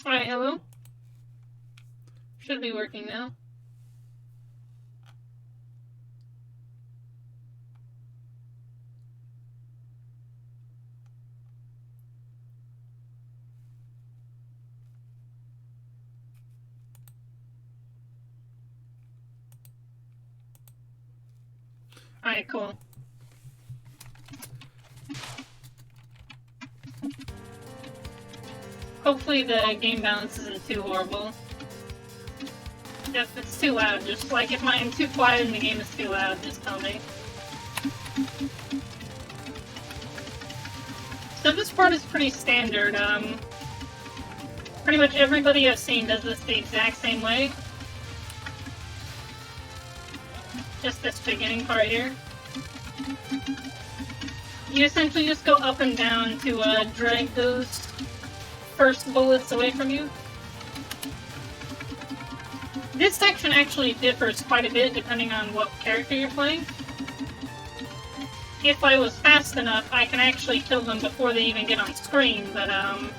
Alright, hello? Should be working now. Alright, cool. Hopefully the game balance isn't too horrible. If it's too loud, just like if I'm too quiet and the game is too loud, just tell me. So this part is pretty standard. Pretty much everybody I've seen does this the exact same way. Just this beginning part here. You essentially just go up and down to drag those first bullets away from you. This section actually differs quite a bit depending on what character you're playing. If I was fast enough, I can actually kill them before they even get on screen, but I'm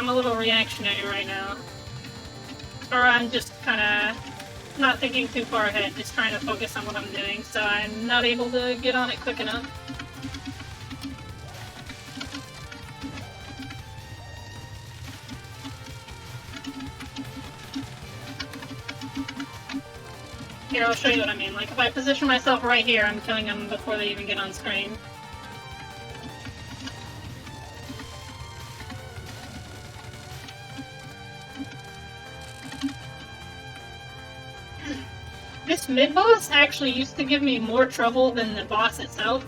a little reactionary right now. Or I'm just kinda not thinking too far ahead, just trying to focus on what I'm doing, so I'm not able to get on it quick enough. Here, I'll show you what I mean. Like, if I position myself right here, I'm killing them before they even get on screen. This mid-boss actually used to give me more trouble than the boss itself.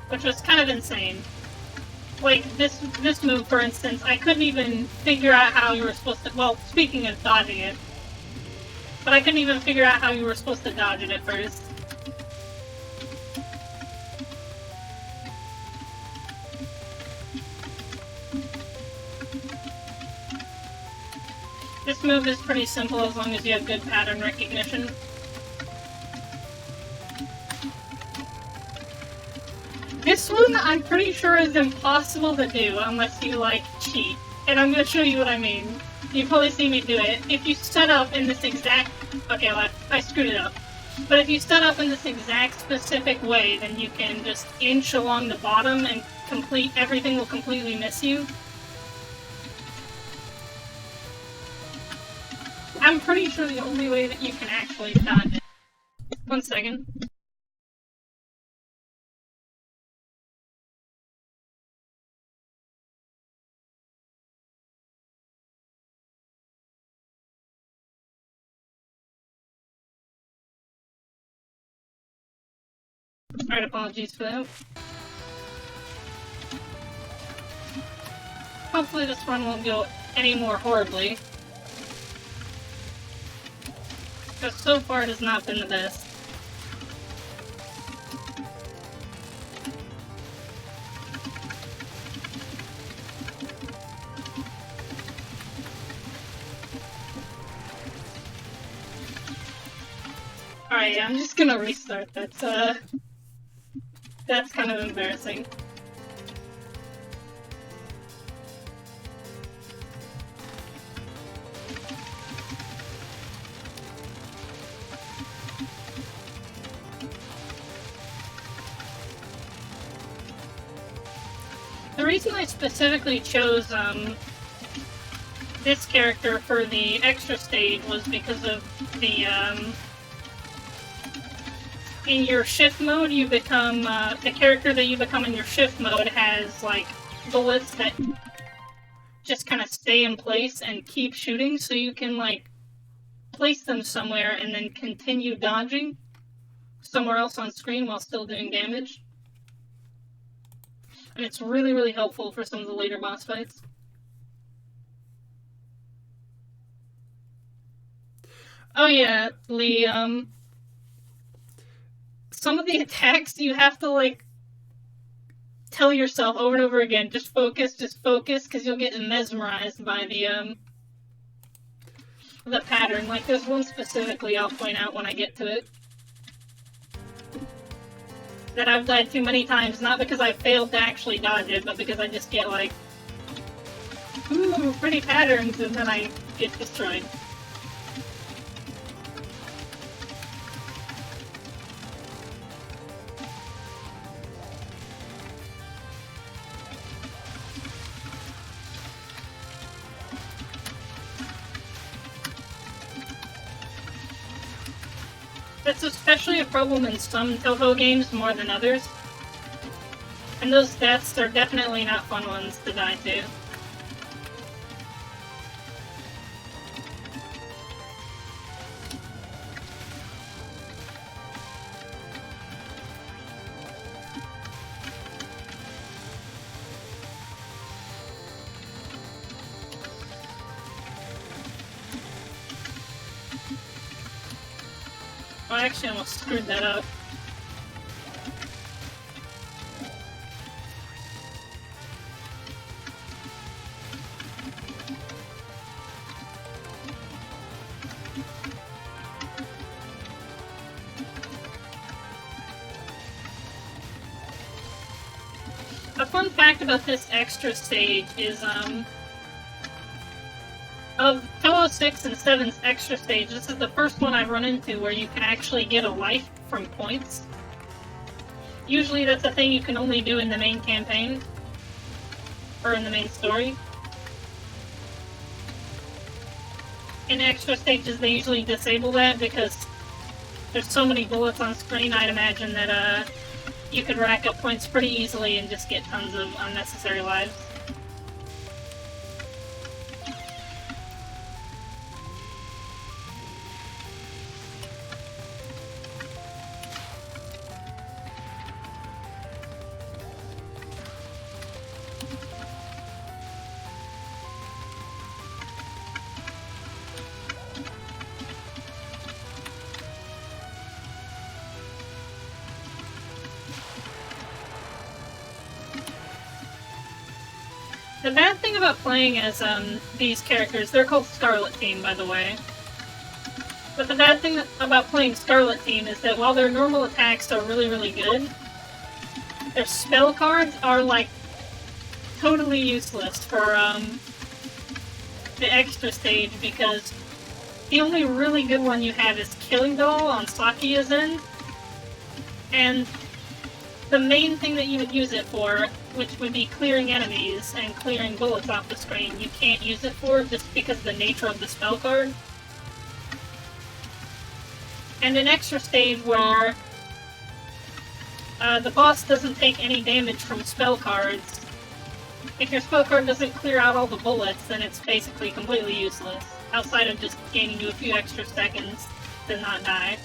Which was kind of insane. Like, this move, for instance, I couldn't even figure out how you were supposed to... Well, speaking of dodging it. But I couldn't even figure out how you were supposed to dodge it at first. This move is pretty simple as long as you have good pattern recognition. This one, I'm pretty sure is impossible to do unless you, like, cheat. And I'm gonna show you what I mean. You've probably seen me do it. If you set up in this exact... Okay, well, I screwed it up. But if you set up in this exact specific way, then you can just inch along the bottom and everything will completely miss you. I'm pretty sure the only way that you can actually dodge it. 1 second. Alright, apologies for that. Hopefully this run won't go any more horribly. Because so far it has not been the best. Alright, yeah, I'm just gonna restart. That's kind of embarrassing. The reason I specifically chose this character for the extra stage was because of the in your shift mode you become the character that you become in your shift mode has like bullets that just kind of stay in place and keep shooting, so you can like place them somewhere and then continue dodging somewhere else on screen while still doing damage. And it's really, really helpful for some of the later boss fights. Oh yeah, Lee, some of the attacks you have to, like, tell yourself over and over again, just focus, because you'll get mesmerized by the pattern. Like, there's one specifically I'll point out when I get to it. that I've died too many times, not because I failed to actually dodge it, but because I just get like, ooh, pretty patterns, and then I get destroyed. That's especially a problem in some Touhou games more than others. And those deaths are definitely not fun ones to die to. Oh, I actually almost screwed that up. A fun fact about this extra stage is, of Touhou 6 and 7's extra stage, this is the first one I've run into where you can actually get a life from points. Usually that's a thing you can only do in the main campaign, or in the main story. In extra stages they usually disable that because there's so many bullets on screen. I'd imagine that you could rack up points pretty easily and just get tons of unnecessary lives. The bad thing about playing as these characters, they're called Scarlet Team, by the way. But the bad thing about playing Scarlet Team is that while their normal attacks are really, really good, their spell cards are, like, totally useless for the extra stage, because the only really good one you have is Killing Doll on Sakia's end, and the main thing that you would use it for, which would be clearing enemies and clearing bullets off the screen, you can't use it for just because of the nature of the spell card. And an extra stage where the boss doesn't take any damage from spell cards. If your spell card doesn't clear out all the bullets, then it's basically completely useless, outside of just gaining you a few extra seconds to not die.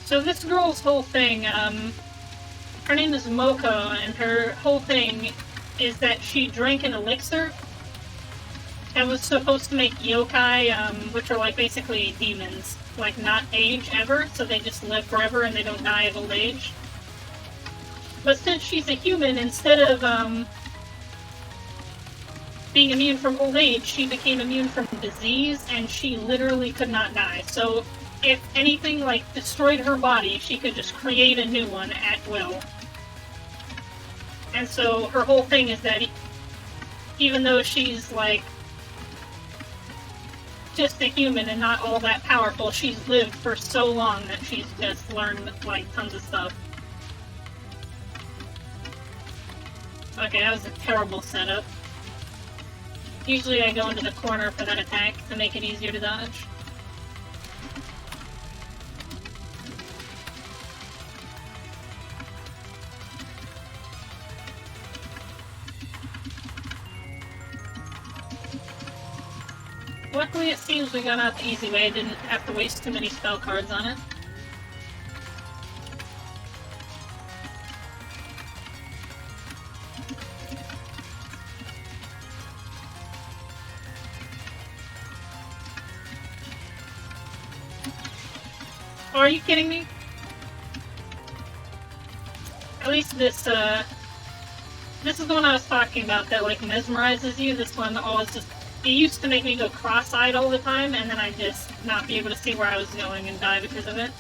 So this girl's whole thing, her name is Mokou, and her whole thing is that she drank an elixir that was supposed to make yokai, which are like basically demons, like not age ever, so they just live forever and they don't die of old age. But since she's a human, instead of being immune from old age, she became immune from disease, and she literally could not die. So if anything, like, destroyed her body, she could just create a new one at will. And so her whole thing is that even though she's, like, just a human and not all that powerful, she's lived for so long that she's just learned, like, tons of stuff. Okay, that was a terrible setup. Usually I go into the corner for that attack to make it easier to dodge. Luckily, it seems we got out the easy way. I didn't have to waste too many spell cards on it. Oh, are you kidding me? At least this is the one I was talking about that, like, mesmerizes you. This one always just... It used to make me go cross-eyed all the time, and then I'd just not be able to see where I was going and die because of it.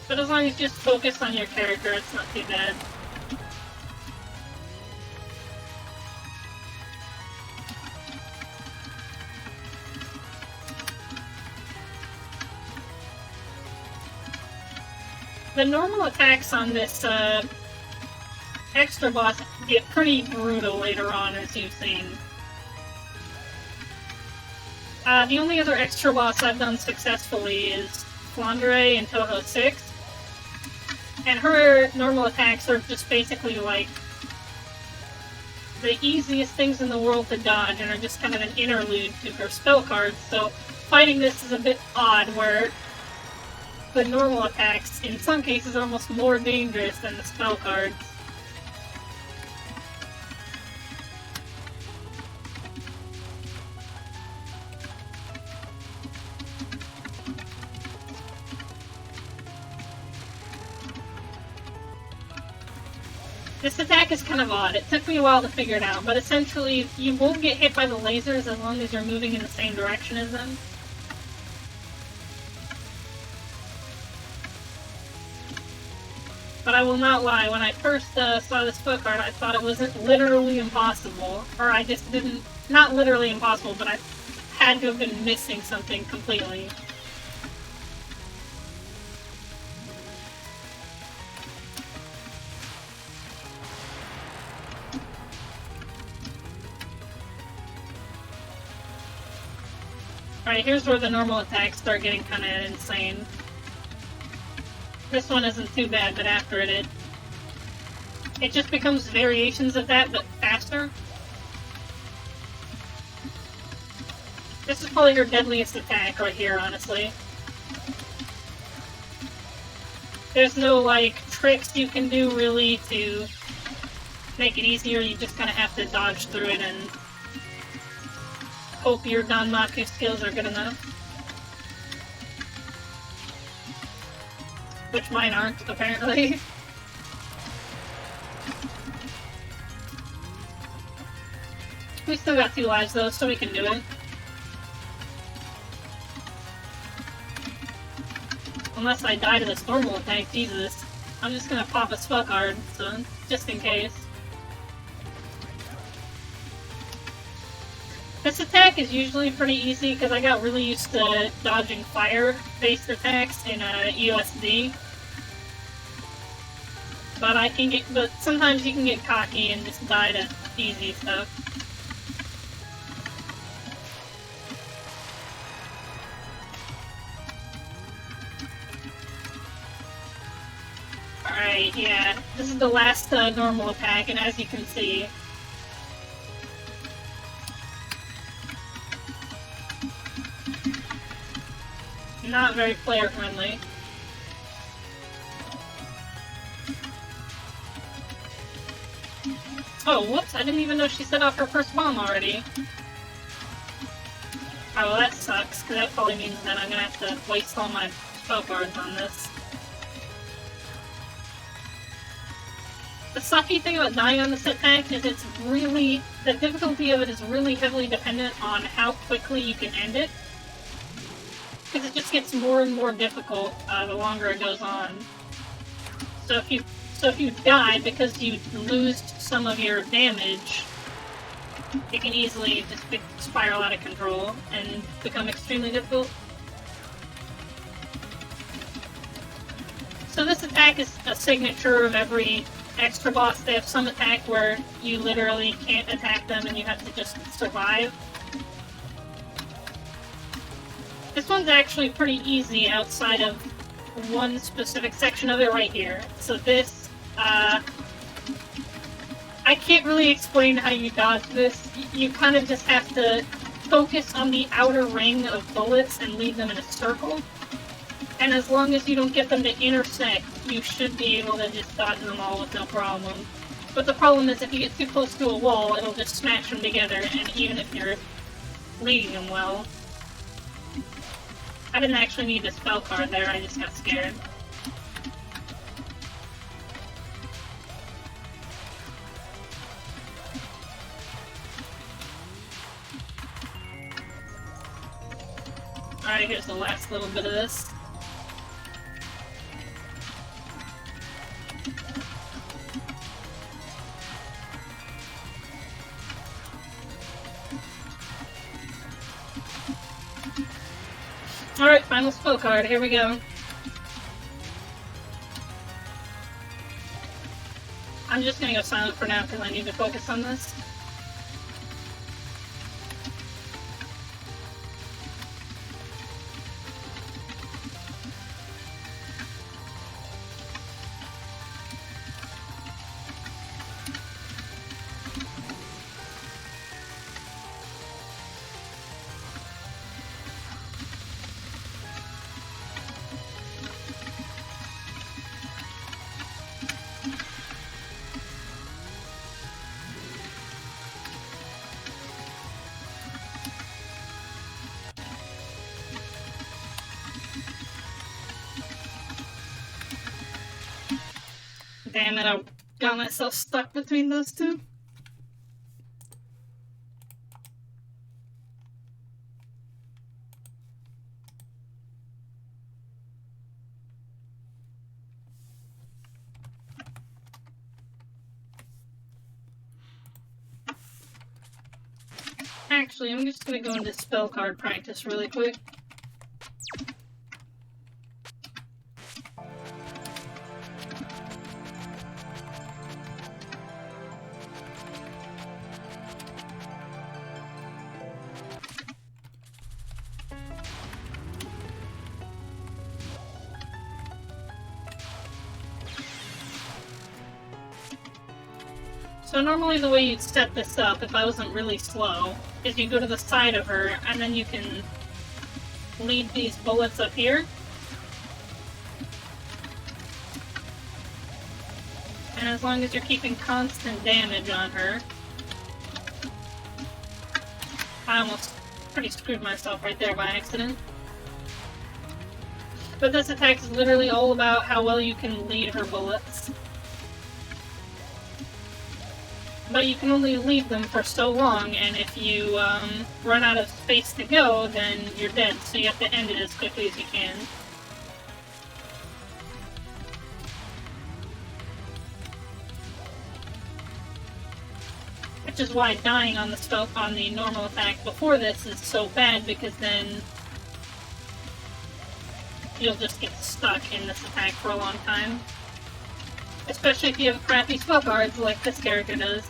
But as long as you just focus on your character, it's not too bad. The normal attacks on this extra boss get pretty brutal later on, as you've seen. The only other extra boss I've done successfully is Flandre in Touhou 6. And her normal attacks are just basically like the easiest things in the world to dodge and are just kind of an interlude to her spell cards. So fighting this is a bit odd, where the normal attacks in some cases are almost more dangerous than the spell cards. This attack is kind of odd. It took me a while to figure it out, but essentially you won't get hit by the lasers as long as you're moving in the same direction as them. But I will not lie, when I first saw this foot card, I thought it wasn't literally impossible. Or I just didn't... Not literally impossible, but I had to have been missing something completely. Alright, here's where the normal attacks start getting kind of insane. This one isn't too bad, but after it just becomes variations of that, but faster. This is probably her deadliest attack right here, honestly. There's no, like, tricks you can do, really, to make it easier. You just kind of have to dodge through it and hope your Danmaku skills are good enough. Which mine aren't, apparently. We still got 2 lives though, so we can do it. Unless I die to this normal attack, Jesus. I'm just gonna pop a spell card, so just in case. This attack is usually pretty easy because I got really used to dodging fire-based attacks in USD. But sometimes you can get cocky and just die to easy stuff. Alright, yeah. This is the last normal attack, and as you can see, not very player-friendly. Oh, whoops, I didn't even know she set off her first bomb already. Oh, well, that sucks, because that probably means that I'm gonna have to waste all my spell cards on this. The sucky thing about dying on this attack is the difficulty of it is really heavily dependent on how quickly you can end it. Because it just gets more and more difficult the longer it goes on. So if you die because you lose some of your damage, it can easily just spiral out of control and become extremely difficult. So this attack is a signature of every extra boss. They have some attack where you literally can't attack them and you have to just survive. This one's actually pretty easy outside of one specific section of it right here. So this, I can't really explain how you dodge this. You kind of just have to focus on the outer ring of bullets and leave them in a circle. And as long as you don't get them to intersect, you should be able to just dodge them all with no problem. But the problem is if you get too close to a wall, it'll just smash them together, and even if you're reading them well. I didn't actually need a spell card there, I just got scared. Alright, here's the last little bit of this. Alright, final spell card, here we go. I'm just gonna go silent for now because I need to focus on this. Damn it, I got myself stuck between those two. Actually, I'm just gonna go into spell card practice really quick. So normally the way you'd set this up, if I wasn't really slow, is you go to the side of her, and then you can lead these bullets up here. And as long as you're keeping constant damage on her... I almost pretty screwed myself right there by accident. But this attack is literally all about how well you can lead her bullets. But you can only leave them for so long, and if you run out of space to go, then you're dead, so you have to end it as quickly as you can. Which is why dying on the normal attack before this is so bad, because then you'll just get stuck in this attack for a long time. Especially if you have crappy spell cards like this character does.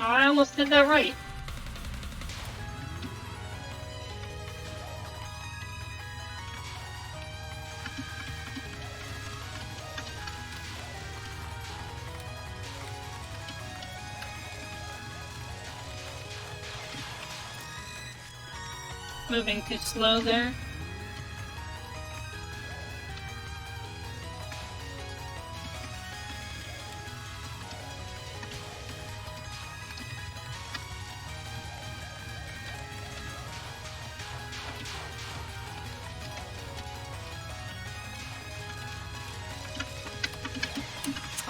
Oh, I almost did that right. Moving too slow there.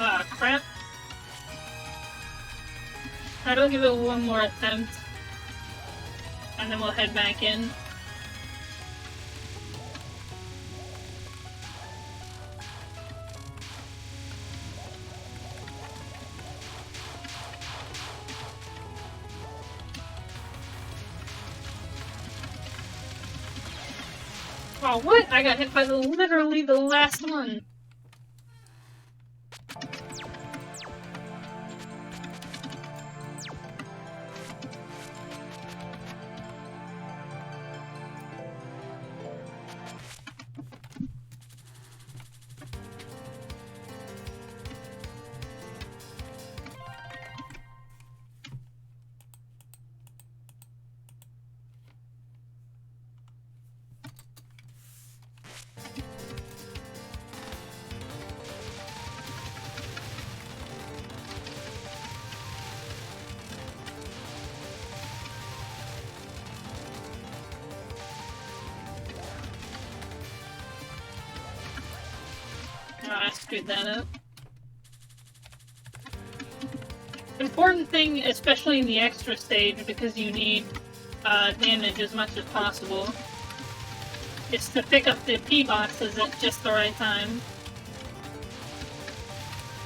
Ah, crap. Alright, I'll give it one more attempt. And then we'll head back in. Oh, what? I got hit by literally the last one. Oh, I screwed that up. Important thing, especially in the extra stage, because you need damage as much as possible, is to pick up the P-boxes at just the right time.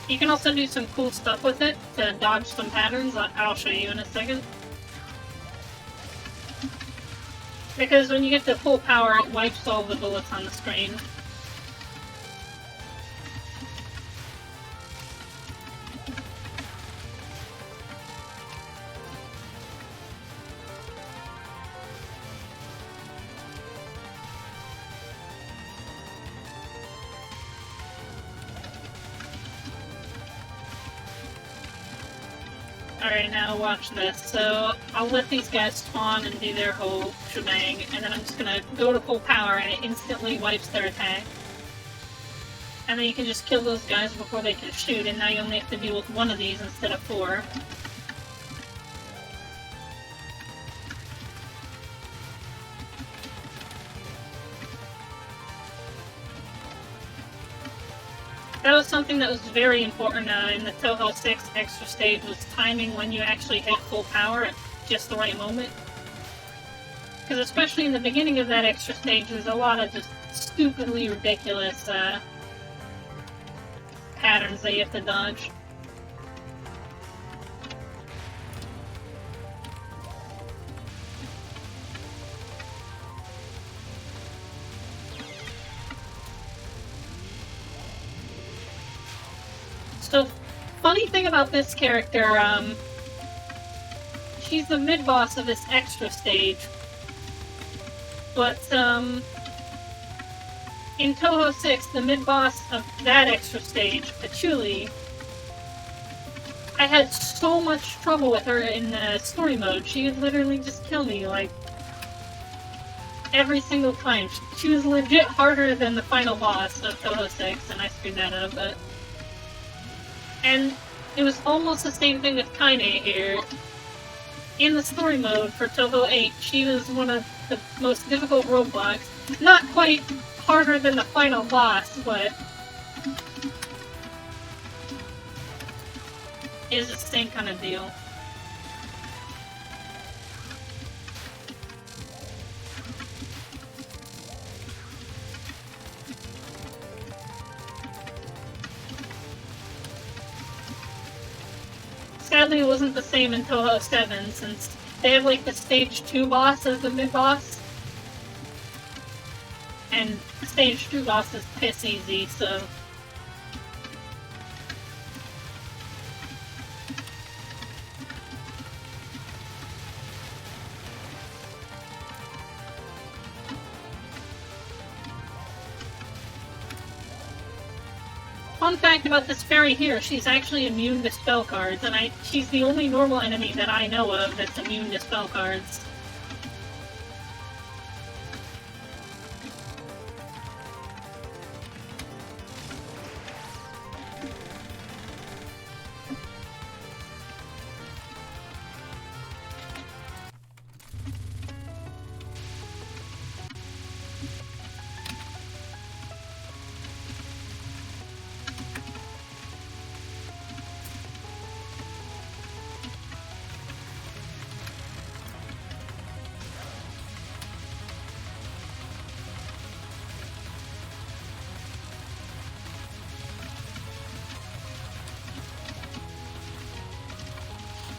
You can also do some cool stuff with it to dodge some patterns. I'll show you in a second. Because when you get to full power, it wipes all the bullets on the screen. Alright, now watch this. So, I'll let these guys spawn and do their whole shebang, and then I'm just gonna go to full power and it instantly wipes their attack. And then you can just kill those guys before they can shoot, and now you only have to deal with one of these instead of 4. That was something that was very important in the Touhou 6 extra stage, was timing when you actually hit full power at just the right moment. Because especially in the beginning of that extra stage, there's a lot of just stupidly ridiculous patterns that you have to dodge. So, funny thing about this character, she's the mid-boss of this extra stage, but, in Touhou 6, the mid-boss of that extra stage, Patchouli, I had so much trouble with her in story mode. She would literally just kill me, like, every single time. She was legit harder than the final boss of Touhou 6, and I screwed that up, but... And it was almost the same thing with Kaine here. In the story mode for Touhou 8, she was one of the most difficult roadblocks. Not quite harder than the final boss, but is the same kind of deal. Sadly, it wasn't the same in Touhou 7, since they have like the stage 2 boss as the mid-boss. And the stage 2 boss is piss easy, so... Fun fact about this fairy here, she's actually immune to spell cards, and she's the only normal enemy that I know of that's immune to spell cards.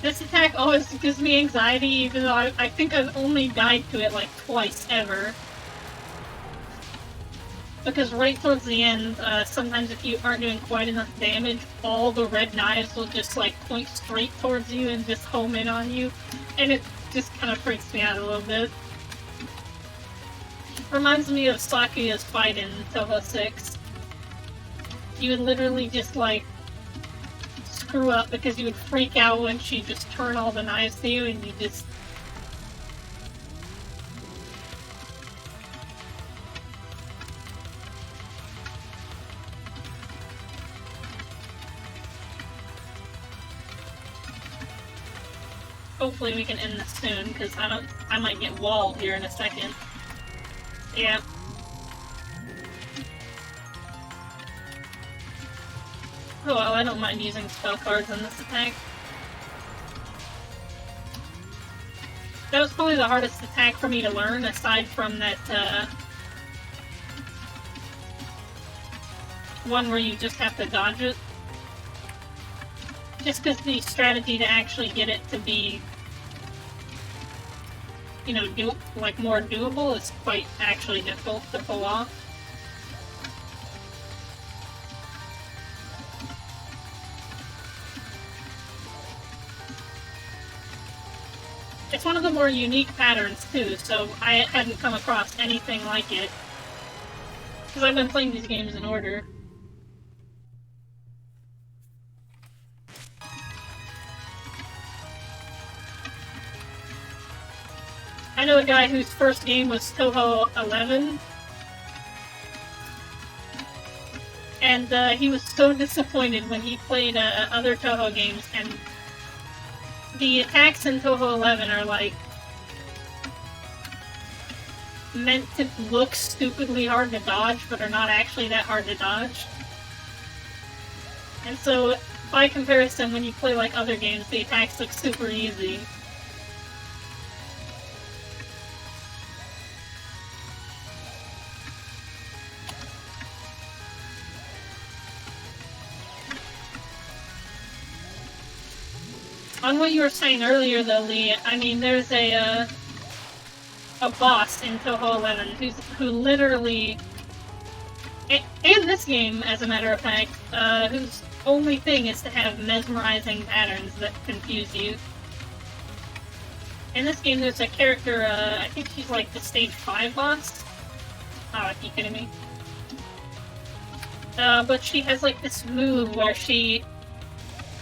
This attack always gives me anxiety, even though I think I've only died to it like twice ever. because right towards the end, sometimes if you aren't doing quite enough damage, all the red knives will just like point straight towards you and just home in on you, and it just kind of freaks me out a little bit. Reminds me of Sakuya's fight in Touhou 6. You would literally just like screw up because you would freak out when she just turn all the knives to you and you just... Hopefully we can end this soon, because I might get walled here in a second. Yeah. Oh well, I don't mind using spell cards in this attack. That was probably the hardest attack for me to learn, aside from that, one where you just have to dodge it. Just because the strategy to actually get it to be, you know, more doable is quite actually difficult to pull off. It's one of the more unique patterns too, so I hadn't come across anything like it. Because I've been playing these games in order. I know a guy whose first game was Touhou 11, and he was so disappointed when he played other Touhou games, and the attacks in Touhou 11 are like meant to look stupidly hard to dodge, but are not actually that hard to dodge. And so, by comparison, when you play like other games, the attacks look super easy. On what you were saying earlier, though, Lee, I mean, there's a boss in Touhou 11 who literally, and this game, as a matter of fact, whose only thing is to have mesmerizing patterns that confuse you. In this game, there's a character, I think she's like the stage 5 boss. Oh, are you kidding me? But she has like this move where she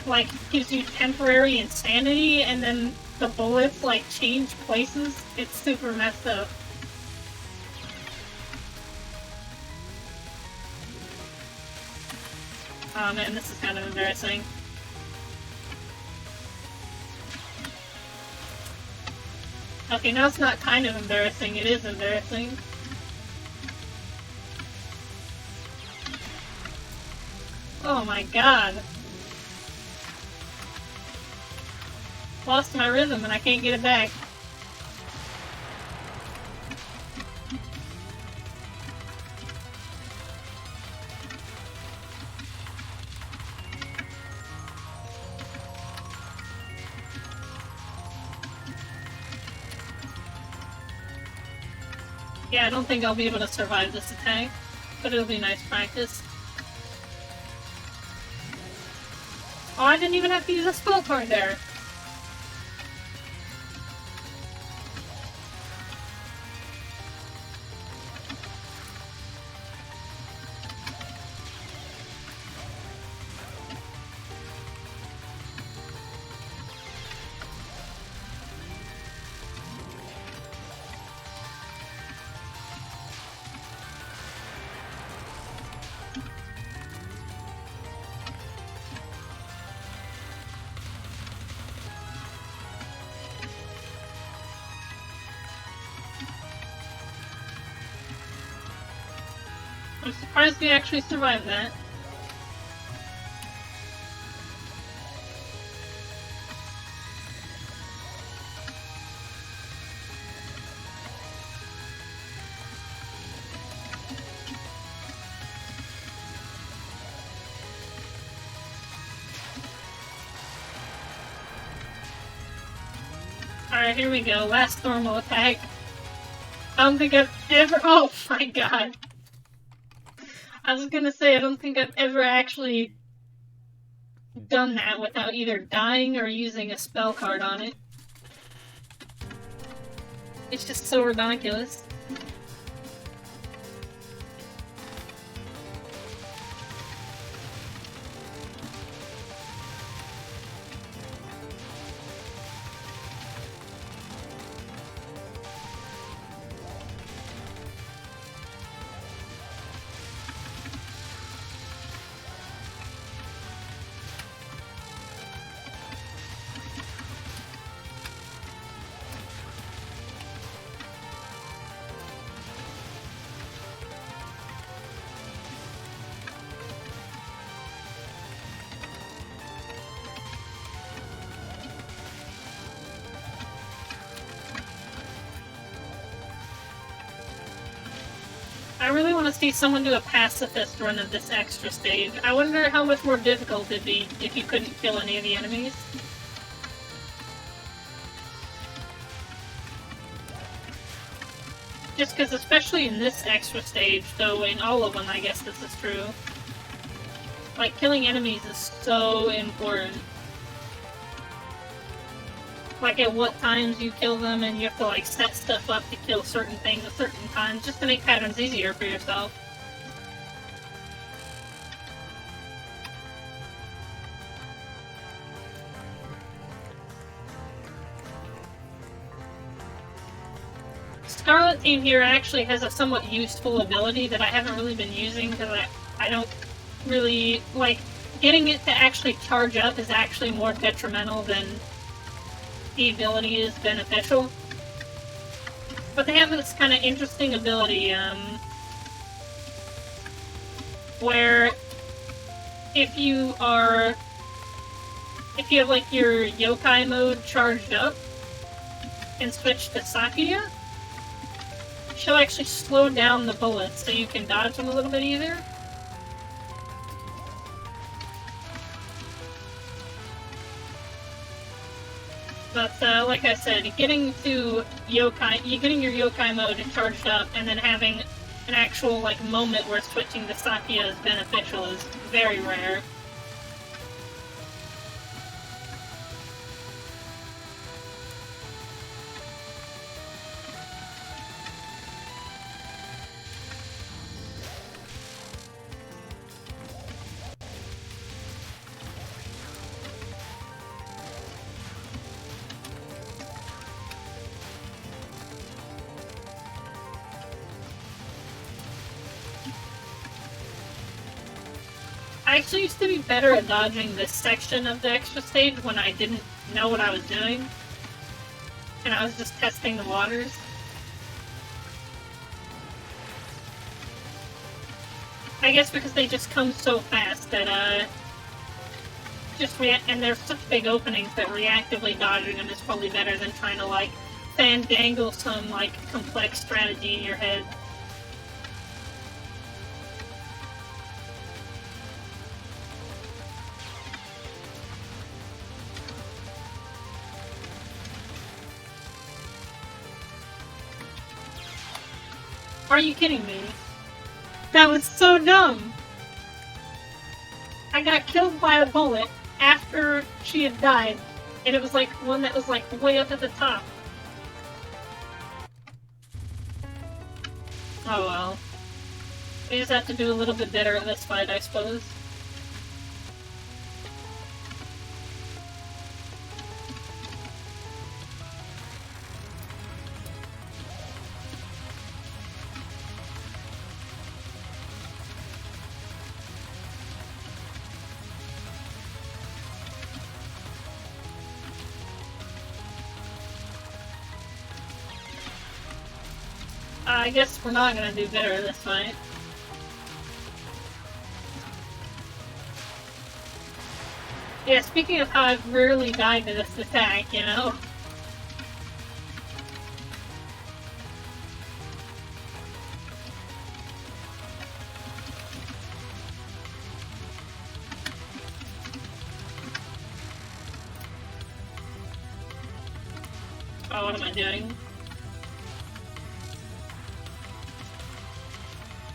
like gives you temporary insanity and then the bullets like change places. It's super messed up. Oh man, this is kind of embarrassing. Okay, now it's not kind of embarrassing, it is embarrassing. Oh my god. Lost my rhythm and I can't get it back. Yeah, I don't think I'll be able to survive this attack, but it'll be nice practice. Oh, I didn't even have to use a spell card there. I'm surprised we actually survived that. Alright, here we go. Last normal attack. I don't think I've ever... Oh my god. I was gonna say, I don't think I've ever actually done that without either dying or using a spell card on it. It's just so ridiculous. I really want to see someone do a pacifist run of this extra stage. I wonder how much more difficult it'd be if you couldn't kill any of the enemies. Just because, especially in this extra stage, though in all of them I guess this is true, like, killing enemies is so important. Like, at what times you kill them, and you have to, like, set stuff up to kill certain things at certain times, just to make patterns easier for yourself. Scarlet Team here actually has a somewhat useful ability that I haven't really been using, because I don't really, like, getting it to actually charge up is actually more detrimental than the ability is beneficial. But they have this kind of interesting ability, where if you have, like, your yokai mode charged up and switch to Sakuya, she'll actually slow down the bullets so you can dodge them a little bit easier. But, like I said, getting your yokai mode charged up and then having an actual, like, moment where switching to Sakuya is beneficial is very rare. I actually used to be better at dodging this section of the extra stage when I didn't know what I was doing, and I was just testing the waters. I guess because they just come so fast that, and there's such big openings that reactively dodging them is probably better than trying to, like, fandangle some, like, complex strategy in your head. Are you kidding me? That was so dumb! I got killed by a bullet after she had died, and it was like one that was like way up at the top. Oh well. We just have to do a little bit better at this fight, I suppose. I guess we're not gonna do better this fight. Yeah, speaking of how I've rarely died to this attack, you know? Oh, what am I doing?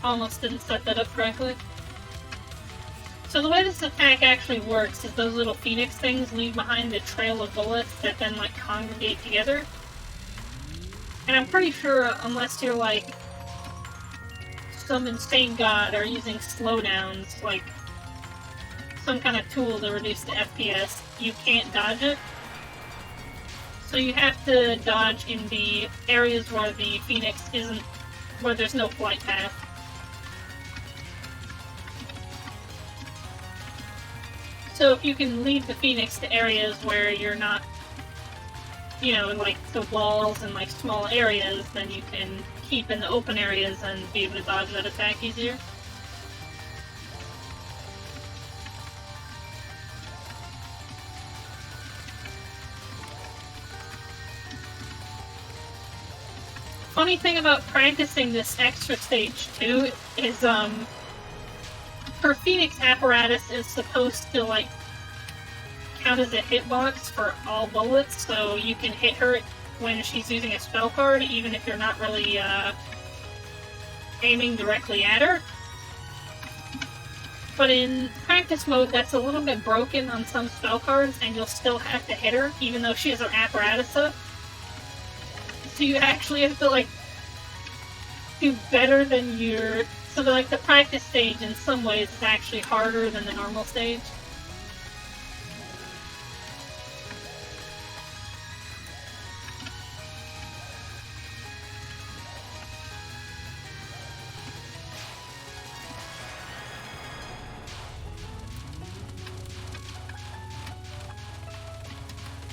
almost didn't set that up correctly. So the way this attack actually works is those little phoenix things leave behind a trail of bullets that then, like, congregate together. And I'm pretty sure, unless you're, like, some insane god or using slowdowns, like some kind of tool to reduce the FPS, you can't dodge it. So you have to dodge in the areas where the phoenix isn't, where there's no flight path. So if you can lead the phoenix to areas where you're not, you know, in like the walls and like small areas, then you can keep in the open areas and be able to dodge that attack easier. Funny thing about practicing this extra stage too is her Phoenix apparatus is supposed to like count as a hitbox for all bullets, so you can hit her when she's using a spell card, even if you're not really aiming directly at her. But in practice mode, that's a little bit broken on some spell cards, and you'll still have to hit her, even though she has her apparatus up. So you actually have to, like, do better than your... So, like, the practice stage, in some ways, is actually harder than the normal stage.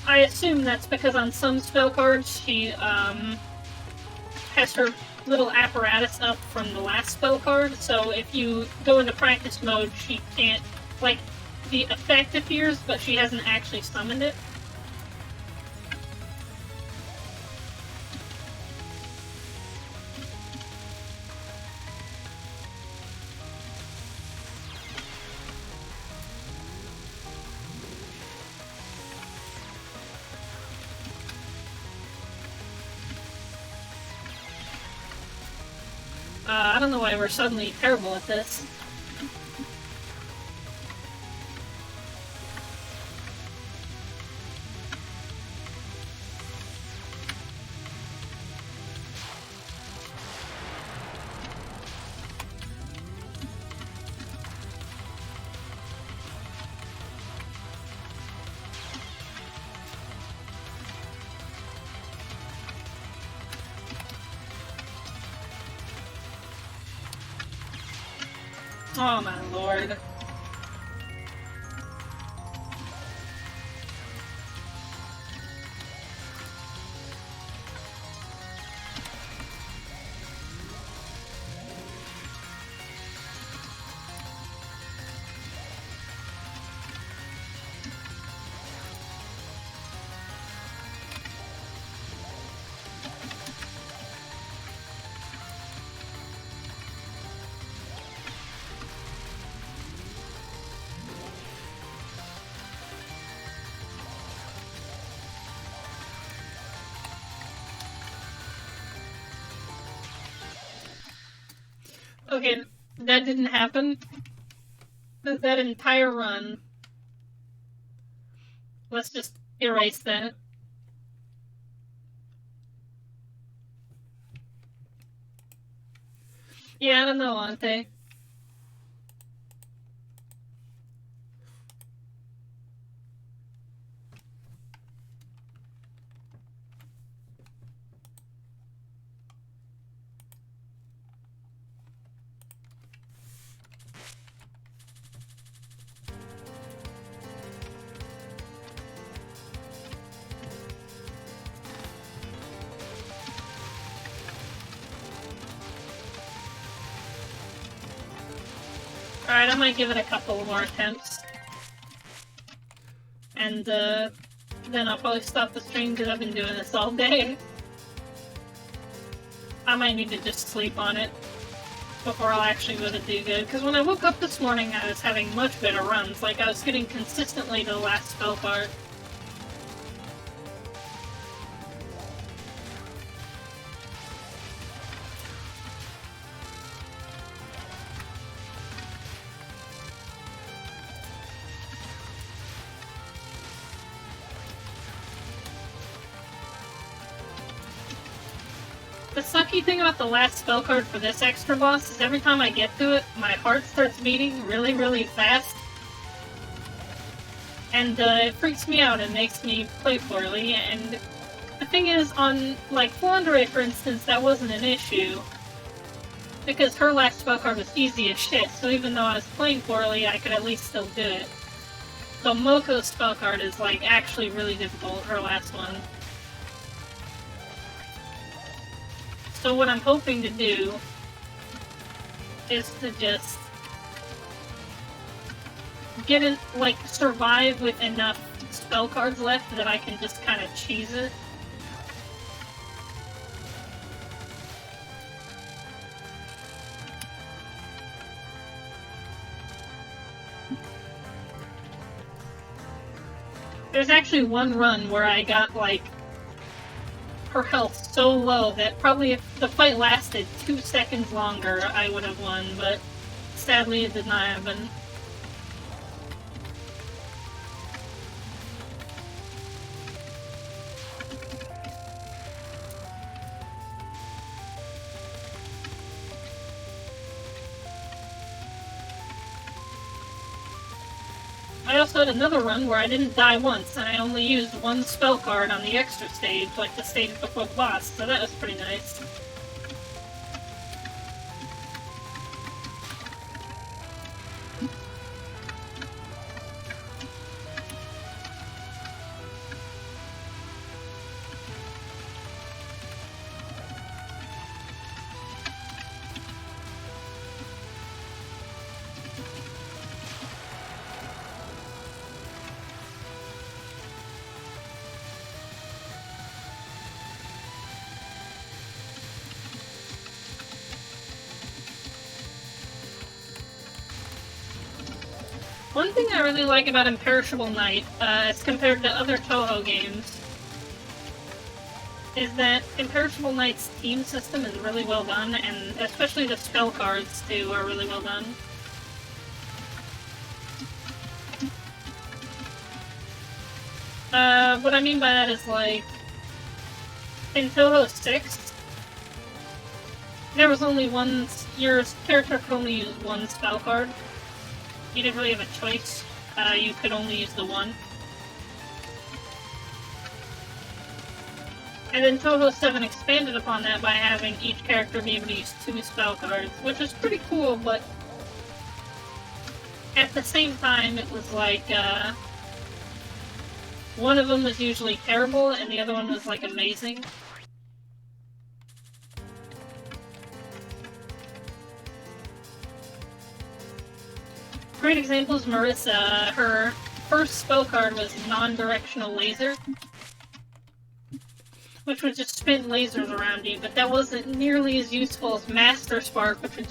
I assume that's because on some spell cards she has her little apparatus up from the last spell card, so if you go into practice mode, she can't, like, the effect appears, but she hasn't actually summoned it. I don't know why we're suddenly terrible at this. Oh my lord. Okay, that didn't happen. That entire run. Let's just erase that. Yeah, I don't know, Ante. Alright, I might give it a couple more attempts. And, then I'll probably stop the stream because I've been doing this all day. I might need to just sleep on it before I'll actually be able to do good. Because when I woke up this morning, I was having much better runs. Like, I was getting consistently to the last spell card. The sucky thing about the last spell card for this extra boss is every time I get to it, my heart starts beating really, really fast. And it freaks me out and makes me play poorly, and the thing is, on, like, Flandre, for instance, that wasn't an issue. Because her last spell card was easy as shit, so even though I was playing poorly, I could at least still do it. So Mokou's spell card is, like, actually really difficult, her last one. So what I'm hoping to do is to just get it, like, survive with enough spell cards left that I can just kind of cheese it. There's actually one run where I got, like, her health so low that probably if the fight lasted 2 seconds longer, I would have won, but sadly it did not happen. I also had another run where I didn't die once, and I only used one spell card on the extra stage, like the stage before the boss, so that was pretty nice. One thing I really like about Imperishable Night, as compared to other Touhou games, is that Imperishable Night's team system is really well done, and especially the spell cards, too, are really well done. What I mean by that is, like, in Touhou 6, there was only one, your character could only use one spell card. You didn't really have a choice. You could only use the one. And then Touhou 7 expanded upon that by having each character be able to use 2 spell cards, which was pretty cool, but at the same time it was like, one of them was usually terrible and the other one was like amazing. Great example is Marissa. Her first spell card was non-directional laser, which would just spin lasers around you, but that wasn't nearly as useful as Master Spark, which would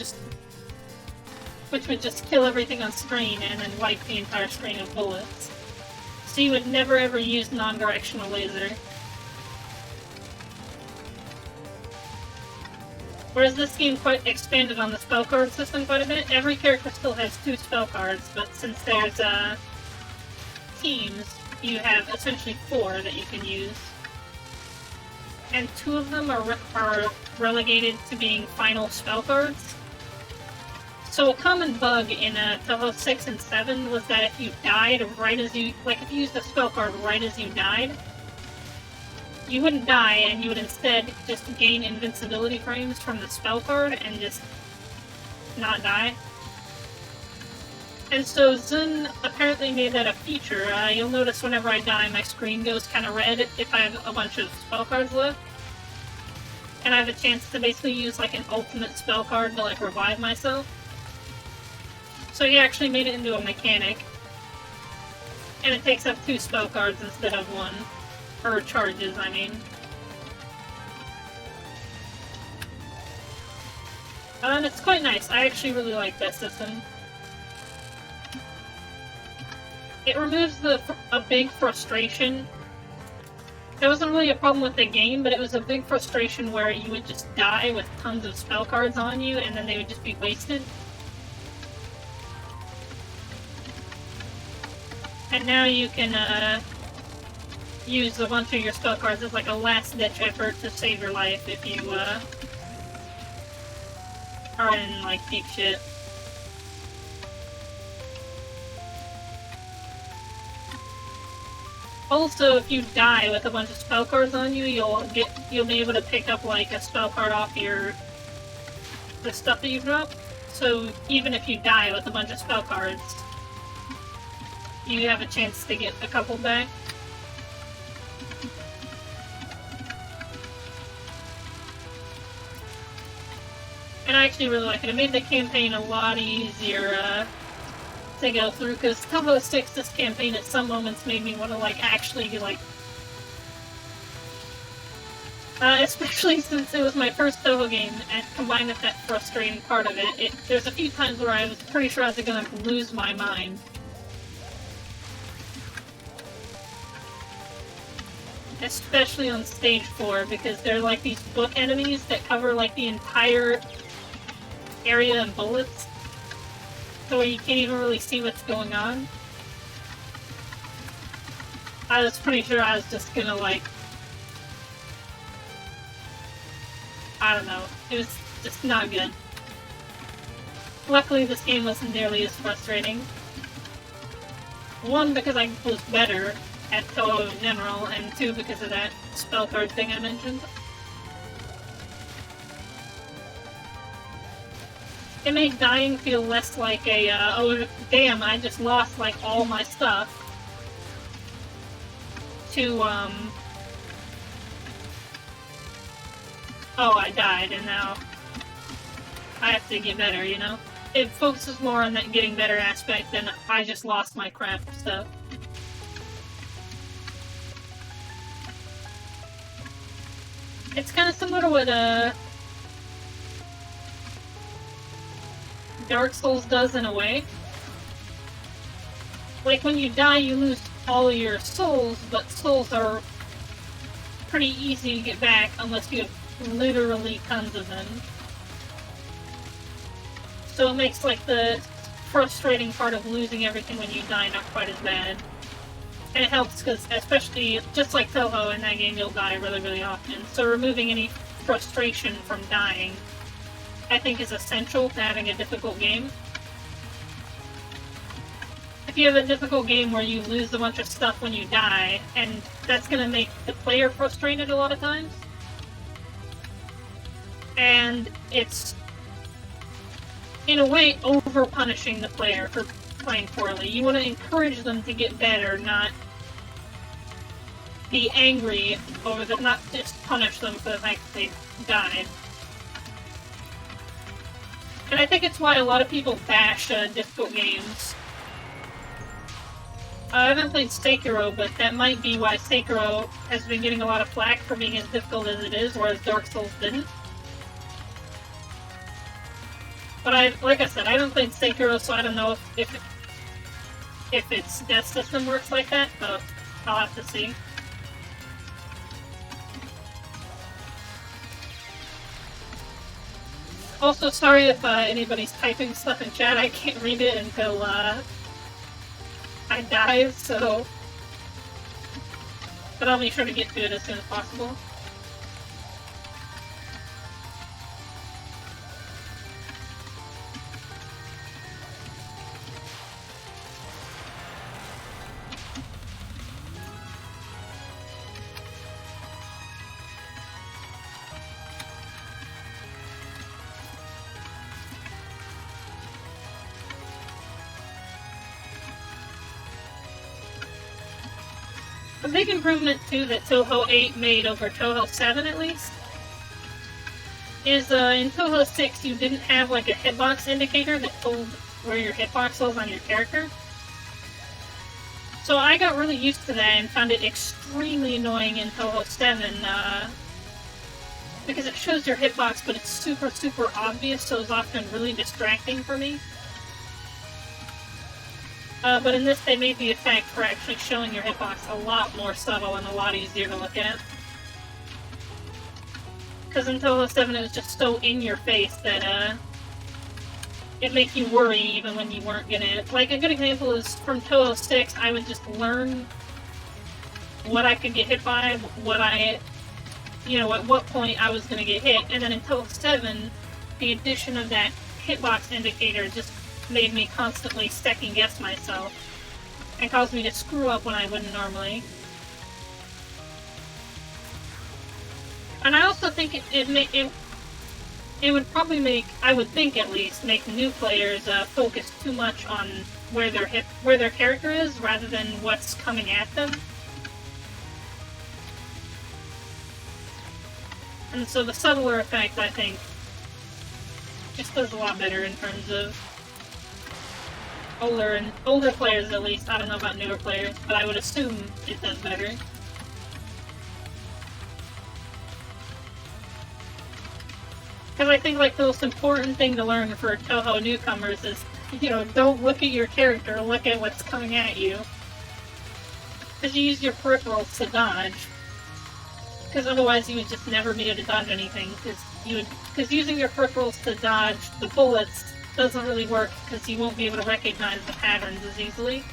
just kill everything on screen and then wipe the entire screen of bullets. So you would never ever use non-directional laser. Whereas this game quite expanded on the spell card system quite a bit. Every character still has 2 spell cards, but since there's teams, you have essentially 4 that you can use. And 2 of them are relegated to being final spell cards. So a common bug in Touhou 6 and 7 was that if you died right as you, like if you used a spell card right as you died, you wouldn't die, and you would instead just gain invincibility frames from the spell card and just not die. And so Zun apparently made that a feature. You'll notice whenever I die, my screen goes kind of red if I have a bunch of spell cards left. And I have a chance to basically use like an ultimate spell card to like revive myself. So he actually made it into a mechanic. And it takes up 2 spell cards instead of 1. Or charges, I mean. And it's quite nice. I actually really like that system. It removes a big frustration. There wasn't really a problem with the game, but it was a big frustration where you would just die with tons of spell cards on you, and then they would just be wasted. And now you can, use a bunch of your spell cards as like a last-ditch effort to save your life if you, are in, like, deep shit. Also, if you die with a bunch of spell cards on you, you'll be able to pick up, like, a spell card off the stuff that you drop. So, even if you die with a bunch of spell cards, you have a chance to get a couple back. And I actually really like it. It made the campaign a lot easier, to go through, because Touhou 6, this campaign at some moments made me want to, like, actually, like... especially since it was my first Touhou game, and combined with that frustrating part of it, there's a few times where I was pretty sure I was gonna lose my mind. Especially on stage 4, because they're like these book enemies that cover, like, the entire area in bullets. So you can't even really see what's going on. I was pretty sure I was just gonna, like... I don't know. It was just not good. Luckily, this game wasn't nearly as frustrating. One, because I was better at Touhou in general, and two, because of that spell card thing I mentioned. It made dying feel less like a, oh damn, I just lost, like, all my stuff, to, oh, I died, and now I have to get better, you know? It focuses more on that getting better aspect than I just lost my crap stuff. It's kind of similar to what, Dark Souls does in a way. Like, when you die, you lose all your souls, but souls are pretty easy to get back unless you have literally tons of them. So it makes, like, the frustrating part of losing everything when you die not quite as bad. And it helps because, especially, just like Touhou, in that game you'll die really, really often. So removing any frustration from dying, I think, is essential to having a difficult game. If you have a difficult game where you lose a bunch of stuff when you die, and that's gonna make the player frustrated a lot of times, and it's, in a way, over-punishing the player for playing poorly. You want to encourage them to get better, not be angry over them, not just punish them for the fact that they died. And I think it's why a lot of people bash difficult games. I haven't played Sekiro, but that might be why Sekiro has been getting a lot of flack for being as difficult as it is, whereas Dark Souls didn't. But like I said, I haven't played Sekiro, so I don't know if its death system works like that, but I'll have to see. Also, sorry if anybody's typing stuff in chat. I can't read it until I die, so... But I'll be sure to get to it as soon as possible. A big improvement, too, that Touhou 8 made over Touhou 7, at least, is in Touhou 6 you didn't have, like, a hitbox indicator that told where your hitbox was on your character. So I got really used to that and found it extremely annoying in Touhou 7, because it shows your hitbox, but it's super, super obvious, so it's often really distracting for me. But in this, they made the effect for actually showing your hitbox a lot more subtle and a lot easier to look at. Because in Touhou 7 it was just so in your face that, it makes you worry even when you weren't gonna... Like, a good example is from Touhou 6, I would just learn what I could get hit by, at what point I was going to get hit, and then until 7, the addition of that hitbox indicator just made me constantly second-guess myself, and caused me to screw up when I wouldn't normally. And I also think it would probably make, I would think at least, make new players focus too much on where their character is, rather than what's coming at them. And so the subtler effect, I think, just does a lot better in terms of older players, at least. I don't know about newer players, but I would assume it does better. Because I think, like, the most important thing to learn for Touhou newcomers is, don't look at your character, look at what's coming at you. Because you use your peripherals to dodge. Because otherwise you would just never be able to dodge anything, because using your peripherals to dodge the bullets doesn't really work, because you won't be able to recognize the patterns as easily.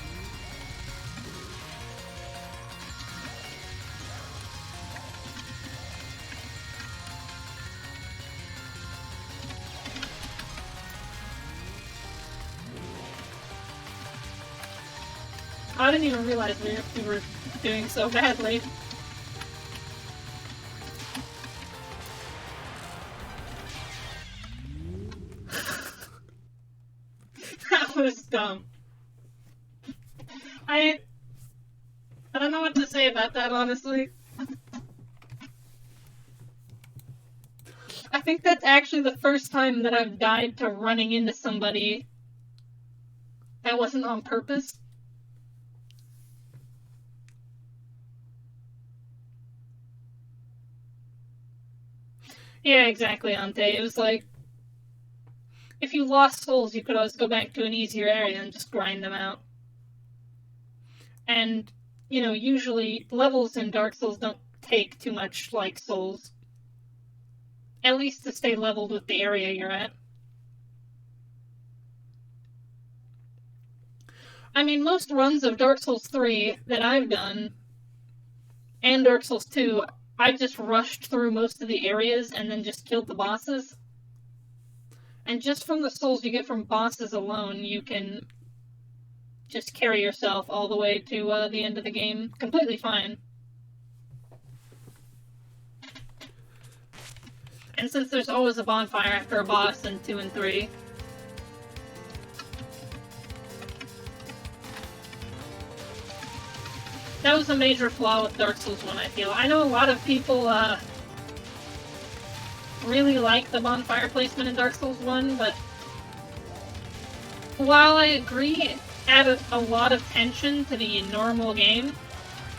I didn't even realize we were doing so badly. That was dumb. I don't know what to say about that, honestly. I think that's actually the first time that I've died to running into somebody that wasn't on purpose. Yeah, exactly, Ante. It was like, if you lost souls, you could always go back to an easier area and just grind them out. And, usually levels in Dark Souls don't take too much like souls. At least to stay leveled with the area you're at. I mean, most runs of Dark Souls 3 that I've done, and Dark Souls 2, I just rushed through most of the areas and then just killed the bosses. And just from the souls you get from bosses alone, you can just carry yourself all the way to the end of the game completely fine. And since there's always a bonfire after a boss in 2 and 3... That was a major flaw with Dark Souls 1, I feel. I know a lot of people, really like the bonfire placement in Dark Souls 1, but while I agree it added a lot of tension to the normal game,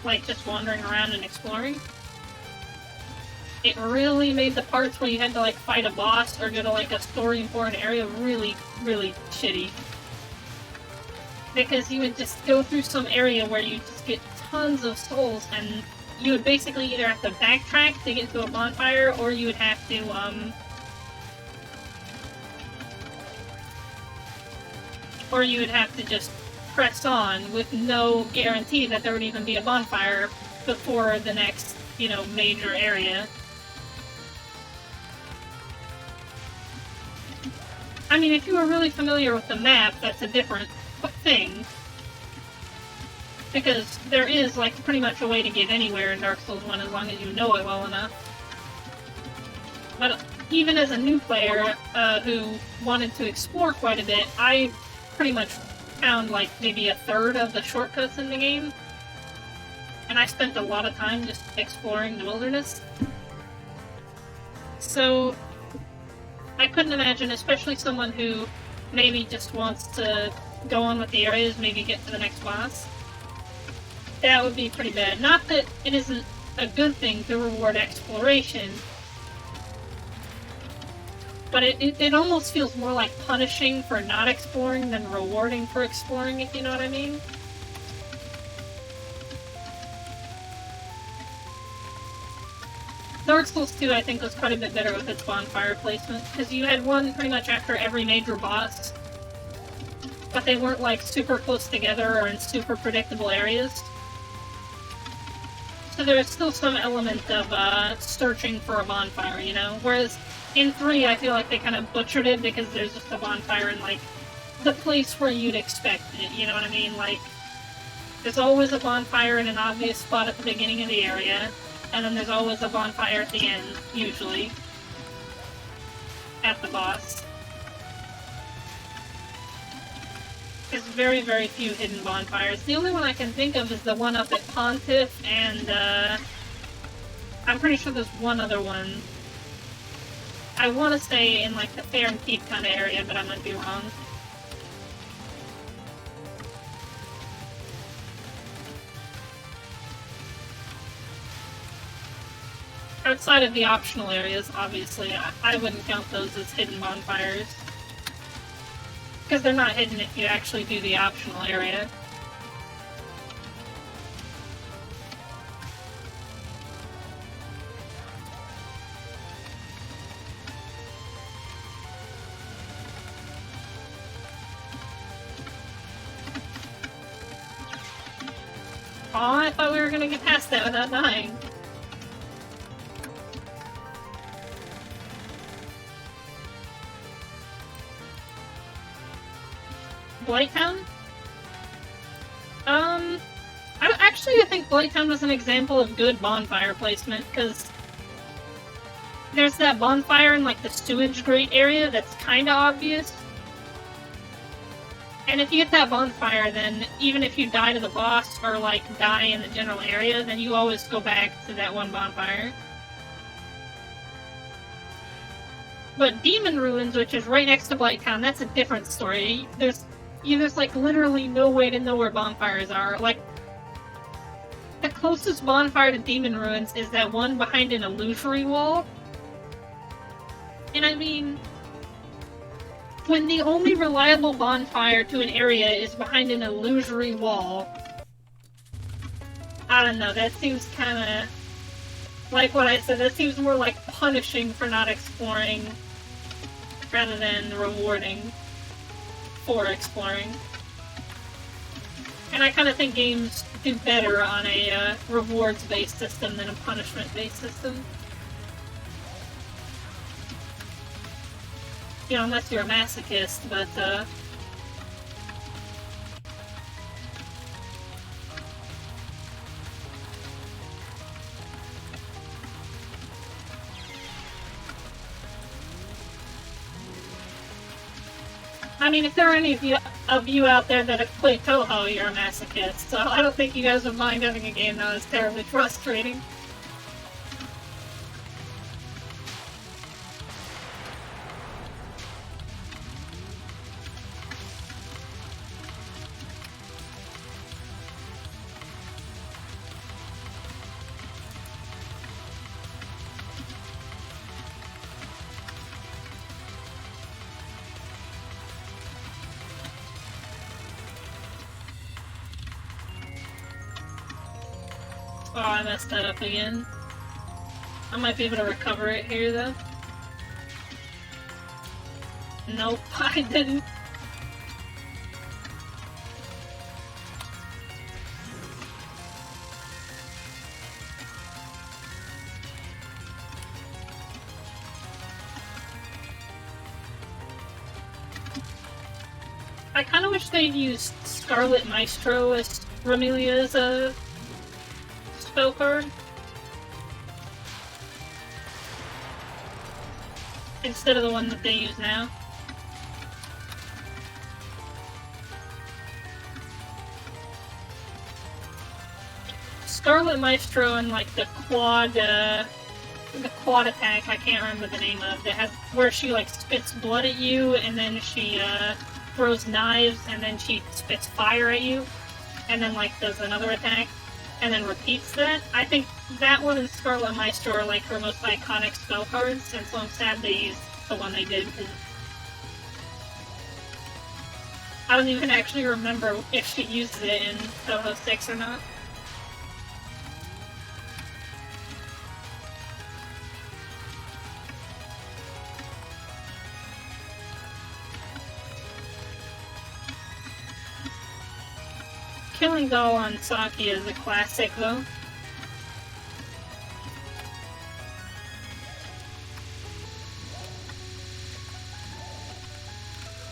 like just wandering around and exploring, it really made the parts where you had to, like, fight a boss or go to, like, a story-important area really, really shitty. Because you would just go through some area where you just get tons of souls, and you would basically either have to backtrack to get to a bonfire, or you would have to, just press on with no guarantee that there would even be a bonfire before the next, major area. I mean, if you were really familiar with the map, that's a different thing. Because there is, like, pretty much a way to get anywhere in Dark Souls 1 as long as you know it well enough. But even as a new player who wanted to explore quite a bit, I pretty much found, like, maybe a third of the shortcuts in the game. And I spent a lot of time just exploring the wilderness. So I couldn't imagine, especially someone who maybe just wants to go on with the areas, maybe get to the next boss. That would be pretty bad. Not that it isn't a good thing to reward exploration, but it almost feels more like punishing for not exploring than rewarding for exploring, if you know what I mean. Dark Souls 2, I think, was quite a bit better with its bonfire placement, because you had one pretty much after every major boss, but they weren't, like, super close together or in super predictable areas. So there's still some element of searching for a bonfire, you know? Whereas in 3, I feel like they kind of butchered it because there's just a bonfire in, like, the place where you'd expect it, you know what I mean? Like, there's always a bonfire in an obvious spot at the beginning of the area, and then there's always a bonfire at the end, usually, at the boss. There's very, very few hidden bonfires. The only one I can think of is the one up at Pontiff, and, I'm pretty sure there's one other one. I want to say in, like, the Fair and Keep kind of area, but I might be wrong. Outside of the optional areas, obviously, I wouldn't count those as hidden bonfires. Because they're not hidden if you actually do the optional area. Aw, I thought we were gonna get past that without dying. Blighttown? I think Blighttown was an example of good bonfire placement, because there's that bonfire in, like, the sewage grate area that's kinda obvious. And if you get that bonfire, then even if you die to the boss or, like, die in the general area, then you always go back to that one bonfire. But Demon Ruins, which is right next to Blighttown, that's a different story. There's like, literally no way to know where bonfires are. Like, the closest bonfire to Demon Ruins is that one behind an illusory wall. And I mean, when the only reliable bonfire to an area is behind an illusory wall, I don't know, that seems kinda... Like what I said, that seems more like punishing for not exploring rather than rewarding for exploring. And I kind of think games do better on a rewards-based system than a punishment-based system. You know, unless you're a masochist, but, I mean, if there are any of you out there that have played Touhou, you're a masochist, so I don't think you guys would mind having a game that was terribly frustrating. Oh, I messed that up again. I might be able to recover it here, though. Nope, I didn't. I kinda wish they'd used Scarlet Maestro as Remelia's, spell card instead of the one that they use now. Scarlet Maestro and like the quad attack, I can't remember the name of it, has where she like spits blood at you and then she throws knives and then she spits fire at you and then like does another attack and then repeats that. I think that one and Scarlet Maestro are like her most iconic spell cards, and so I'm sad they used the one they did, because I don't even actually remember if she used it in Touhou 6 or not. Killing Doll on Saki is a classic, though.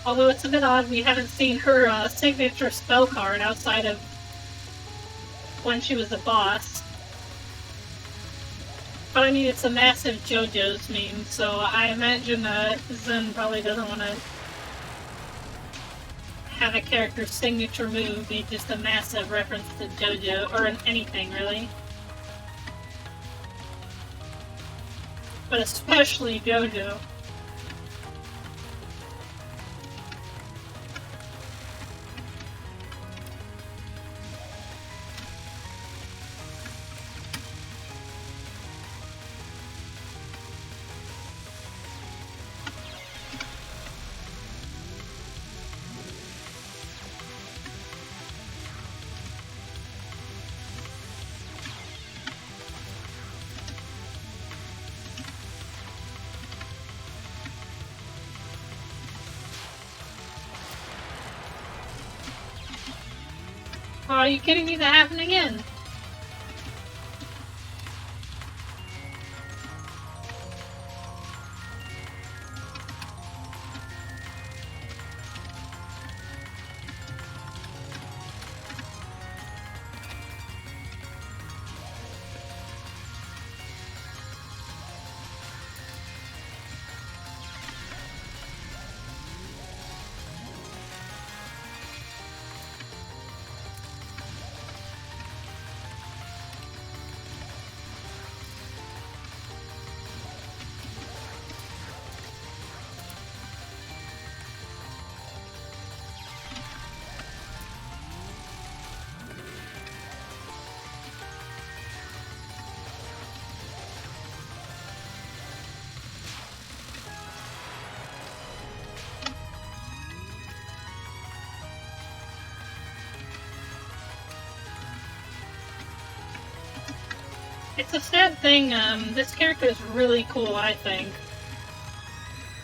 Although it's a bit odd we haven't seen her signature spell card outside of when she was a boss. But I mean, it's a massive JoJo's meme, so I imagine Zen probably doesn't want to have a character's signature move be just a massive reference to JoJo, or anything, really. But especially JoJo. Oh, are you kidding me? That happened again. It's a sad thing, this character is really cool, I think.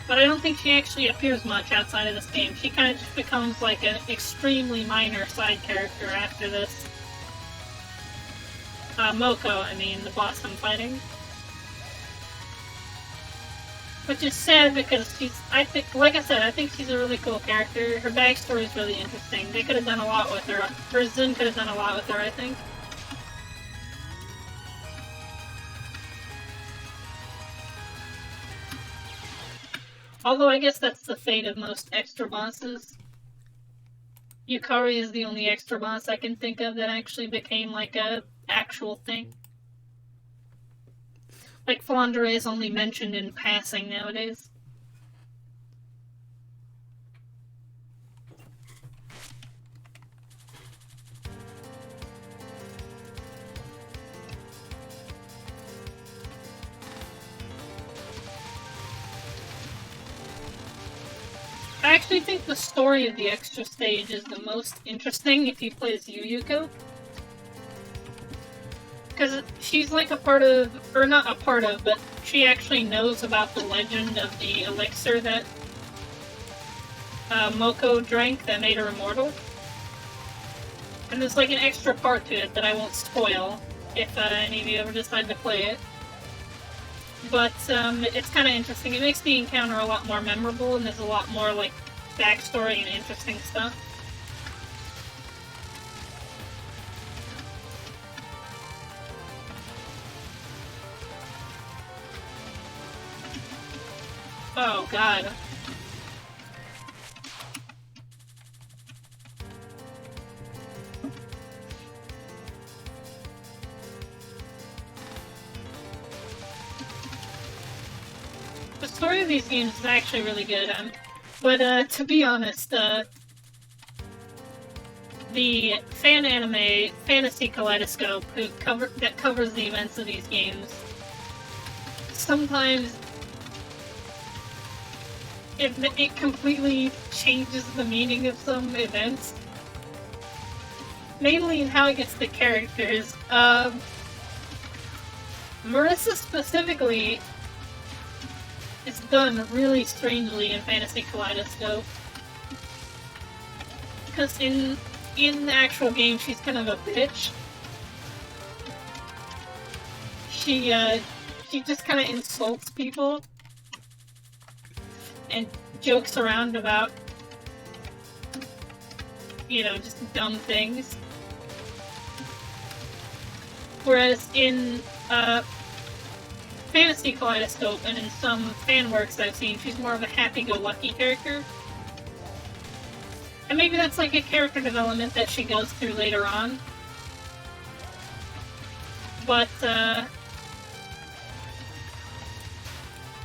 But I don't think she actually appears much outside of this game. She kind of just becomes like an extremely minor side character after this. Mokou, I mean, the boss I'm fighting. Which is sad because I think, like I said, I think she's a really cool character. Her backstory is really interesting. They could have done a lot with her. Or Zen could have done a lot with her, I think. Although I guess that's the fate of most extra bosses. Yukari is the only extra boss I can think of that actually became like a actual thing. Like Flandre is only mentioned in passing nowadays. I actually think the story of the extra stage is the most interesting if you play as Yuyuko. Because she's like a part of, or not a part of, but she actually knows about the legend of the elixir that Mokou drank that made her immortal. And there's like an extra part to it that I won't spoil if any of you ever decide to play it. But it's kind of interesting. It makes the encounter a lot more memorable, and there's a lot more like backstory and interesting stuff. Oh god. The story of these games is actually really good, but to be honest, the fan anime Fantasy Kaleidoscope that covers the events of these games sometimes it completely changes the meaning of some events, mainly in how it gets the characters. Marissa specifically is done really strangely in Fantasy Kaleidoscope. Because in the actual game, she's kind of a bitch. She just kind of insults people and jokes around about you know, just dumb things. Whereas in Fantasy Kaleidoscope and in some fan works I've seen, she's more of a happy-go-lucky character. And maybe that's like a character development that she goes through later on. But,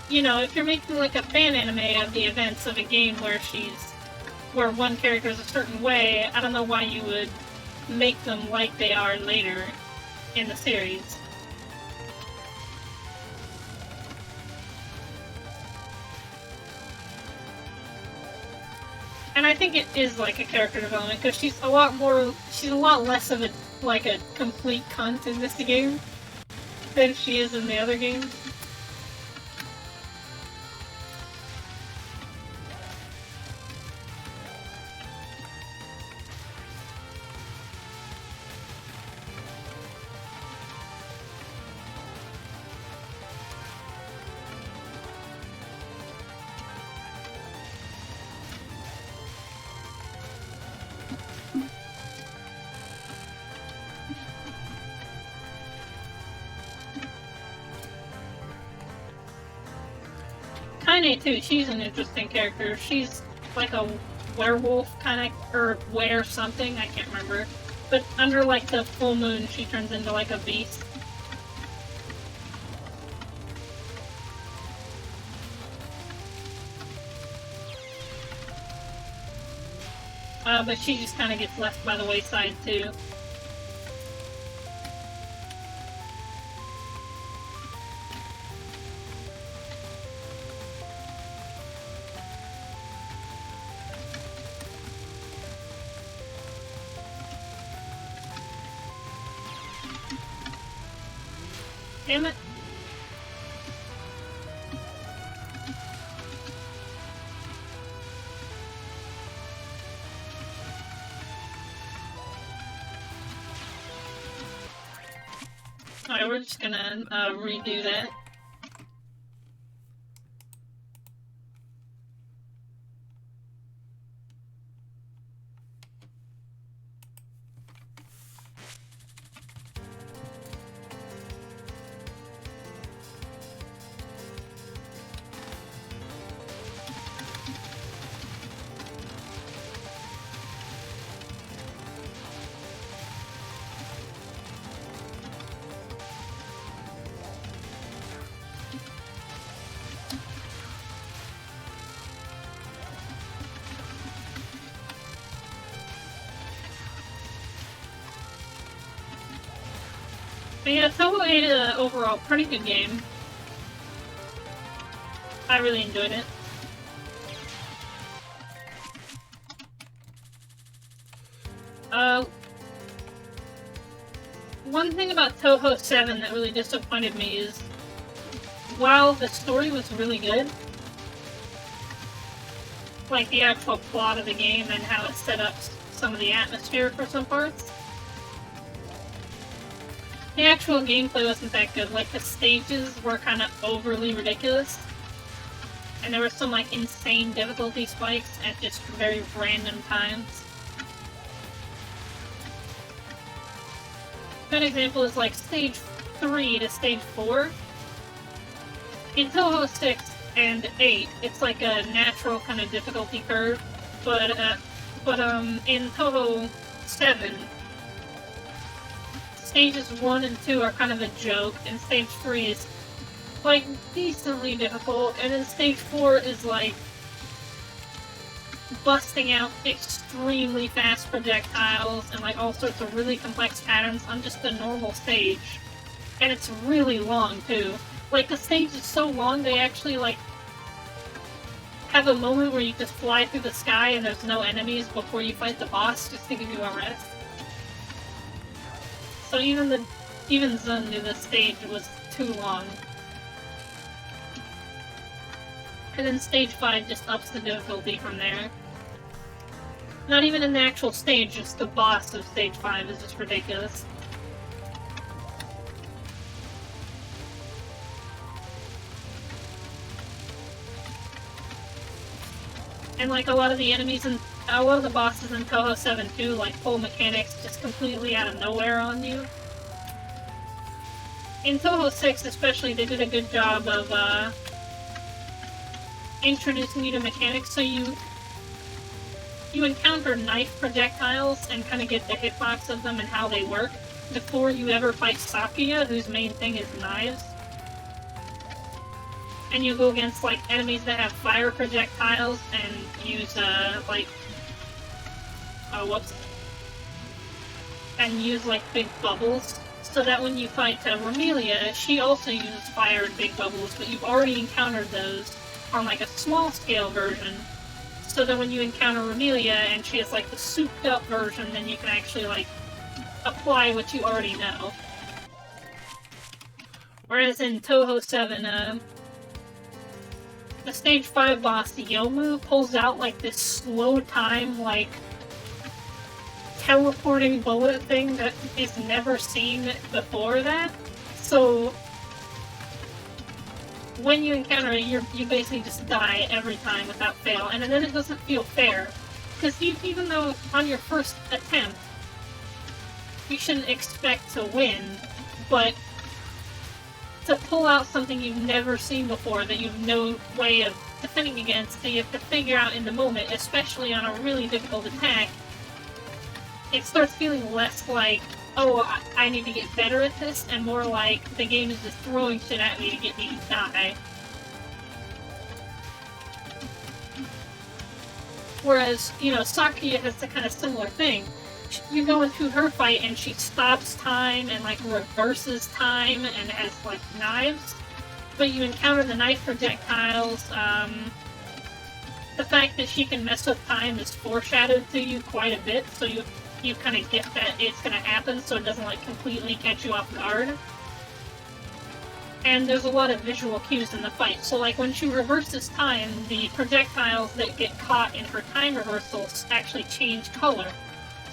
you know, if you're making like a fan anime of the events of a game where one character is a certain way, I don't know why you would make them like they are later in the series. And I think it is like a character development, because she's a lot less of a complete cunt in this game than she is in the other games. Kaine too, she's an interesting character. She's like a werewolf kind of, or were something, I can't remember. But under like the full moon, she turns into like a beast. But she just kind of gets left by the wayside too. Damn it. Alright, we're just gonna redo that. But yeah, Touhou made an overall pretty good game. I really enjoyed it. One thing about Touhou 7 that really disappointed me is, while the story was really good, like the actual plot of the game and how it set up some of the atmosphere for some parts, the actual gameplay wasn't that good. Like, the stages were kind of overly ridiculous. And there were some, like, insane difficulty spikes at just very random times. A good example is, like, stage 3 to stage 4. In Touhou 6 and 8, it's like a natural kind of difficulty curve. But in Touhou 7, stages 1 and 2 are kind of a joke, and stage 3 is, like, decently difficult, and then stage 4 is, like, busting out extremely fast projectiles and, like, all sorts of really complex patterns on just a normal stage. And it's really long, too. Like, the stage is so long, they actually, like, have a moment where you just fly through the sky and there's no enemies before you fight the boss, just to give you a rest. So even Zun knew the stage was too long. And then stage 5 just ups the difficulty from there. Not even in the actual stage, just the boss of stage 5 is just ridiculous. And like a lot of the enemies in a lot of the bosses in Touhou 7 too, like, pull mechanics just completely out of nowhere on you. In Touhou 6 especially, they did a good job of, introducing you to mechanics, so you encounter knife projectiles and kind of get the hitbox of them and how they work before you ever fight Sakuya, whose main thing is knives. And you go against, like, enemies that have fire projectiles and use, big bubbles. So that when you fight Romelia, she also uses fire and big bubbles, but you've already encountered those on, like, a small-scale version. So that when you encounter Romelia and she has, like, the souped-up version, then you can actually, like, apply what you already know. Whereas in Touhou 7, the stage 5 boss, Yomu, pulls out, like, this slow time, like, teleporting bullet thing that is never seen before that. So, when you encounter it, you basically just die every time without fail, and then it doesn't feel fair. Because even though on your first attempt, you shouldn't expect to win, but to pull out something you've never seen before that you have no way of defending against, that you have to figure out in the moment, especially on a really difficult attack, it starts feeling less like, oh, I need to get better at this, and more like the game is just throwing shit at me to get me to die. Whereas, you know, Sakuya has the kind of similar thing. You go into her fight and she stops time and, like, reverses time and has, like, knives. But you encounter the knife projectiles. The fact that she can mess with time is foreshadowed to you quite a bit, so you kind of get that it's gonna happen, so it doesn't, like, completely catch you off guard. And there's a lot of visual cues in the fight, so, like, when she reverses time, the projectiles that get caught in her time reversals actually change color.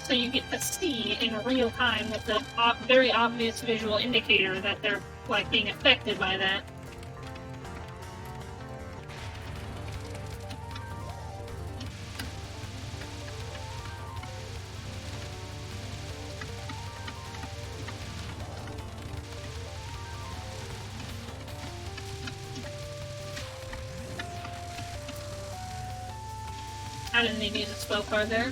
So you get to see in real time with the very obvious visual indicator that they're, like, being affected by that. I didn't need to use a spell card there.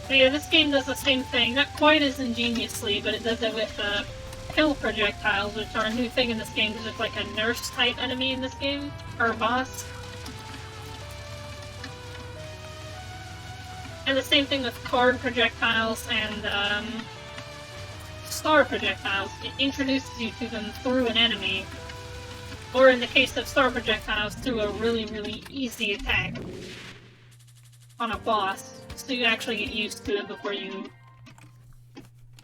But yeah, this game does the same thing, not quite as ingeniously, but it does it with pill projectiles, which are a new thing in this game because it's like a nurse-type enemy in this game, or a boss. And the same thing with card projectiles and star projectiles. It introduces you to them through an enemy, or in the case of star projectiles, through a really, really easy attack on a boss. So you actually get used to it before you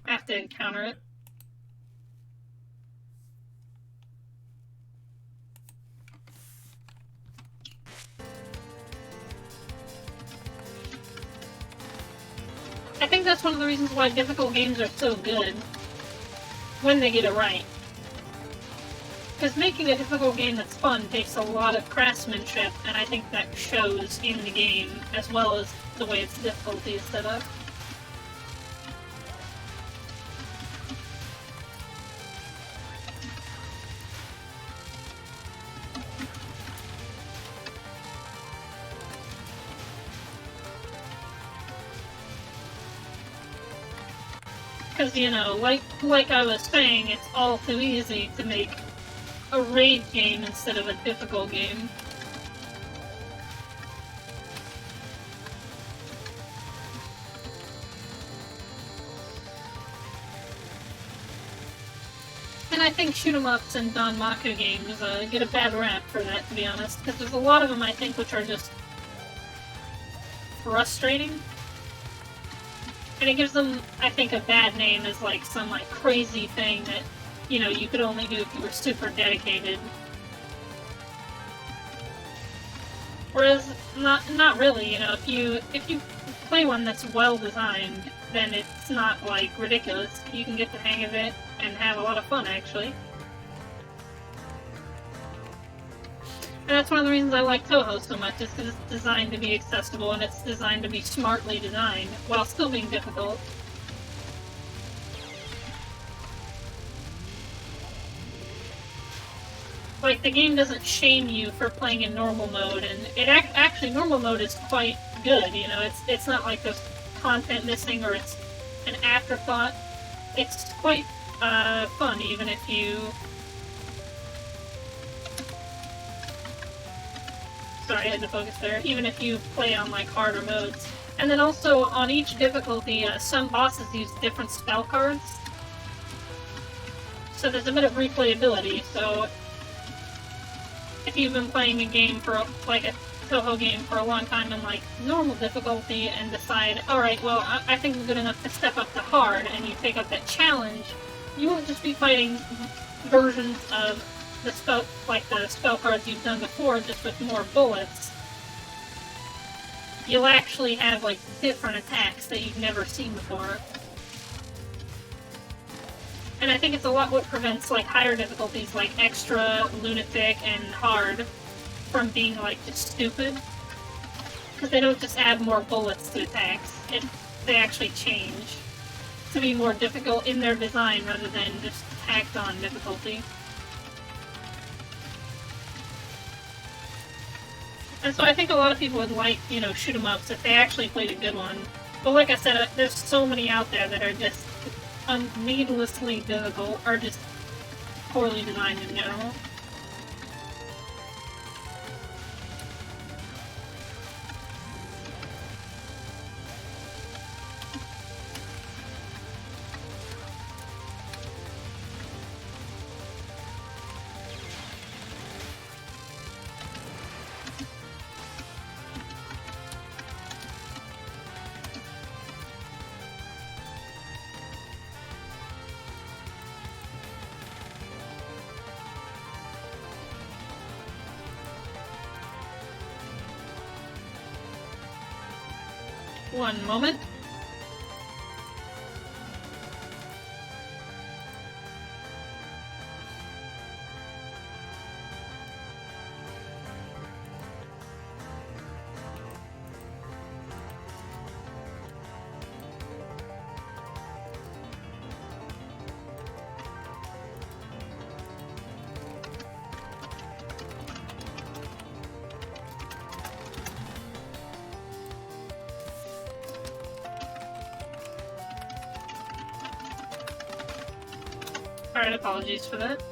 have to encounter it. I think that's one of the reasons why difficult games are so good when they get it right. Because making a difficult game that's fun takes a lot of craftsmanship, and I think that shows in the game, as well as the way its difficulty is set up. Because, you know, like I was saying, it's all too easy to make a raid game instead of a difficult game. And I think shoot-em-ups and Mokou games get a bad rap for that, to be honest, because there's a lot of them, I think, which are just frustrating. And it gives them, I think, a bad name as, like, some, like, crazy thing that, you know, you could only do if you were super dedicated. Whereas, not really, you know, if you play one that's well designed, then it's not, like, ridiculous. You can get the hang of it and have a lot of fun, actually. And that's one of the reasons I like Touhou so much, is because it's designed to be accessible and it's designed to be smartly designed, while still being difficult. Like, the game doesn't shame you for playing in normal mode, and it actually, normal mode is quite good, you know, it's not like there's content missing or it's an afterthought. It's quite fun, even if you... Sorry, I had to focus there. Even if you play on, like, harder modes. And then also, on each difficulty, some bosses use different spell cards. So there's a bit of replayability, so... If you've been playing a game for, like, a Touhou game for a long time in, like, normal difficulty and decide, alright, well, I think I'm good enough to step up to hard, and you take up that challenge, you won't just be fighting versions of the spell, like the spell cards you've done before, just with more bullets. You'll actually have, like, different attacks that you've never seen before. And I think it's a lot what prevents, like, higher difficulties like Extra, Lunatic, and Hard from being, like, just stupid. Because they don't just add more bullets to attacks. They actually change to be more difficult in their design rather than just tacked on difficulty. And so I think a lot of people would like, you know, shoot-em-ups if they actually played a good one. But like I said, there's so many out there that are just needlessly difficult, or just poorly designed in general. One moment. Alright, apologies for that.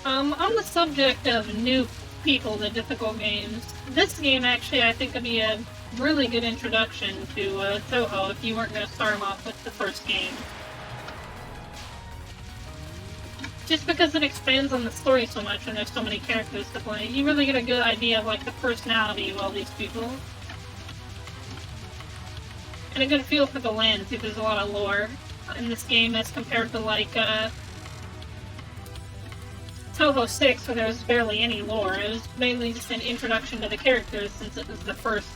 On the subject of new people to difficult games, this game actually I think would be a really good introduction to Touhou if you weren't going to start them off with the first game. Just because it expands on the story so much and there's so many characters to play, you really get a good idea of, like, the personality of all these people. And a good feel for the land, too. There's a lot of lore in this game as compared to, like, Touhou 6, where there was barely any lore. It was mainly just an introduction to the characters, since it was the first,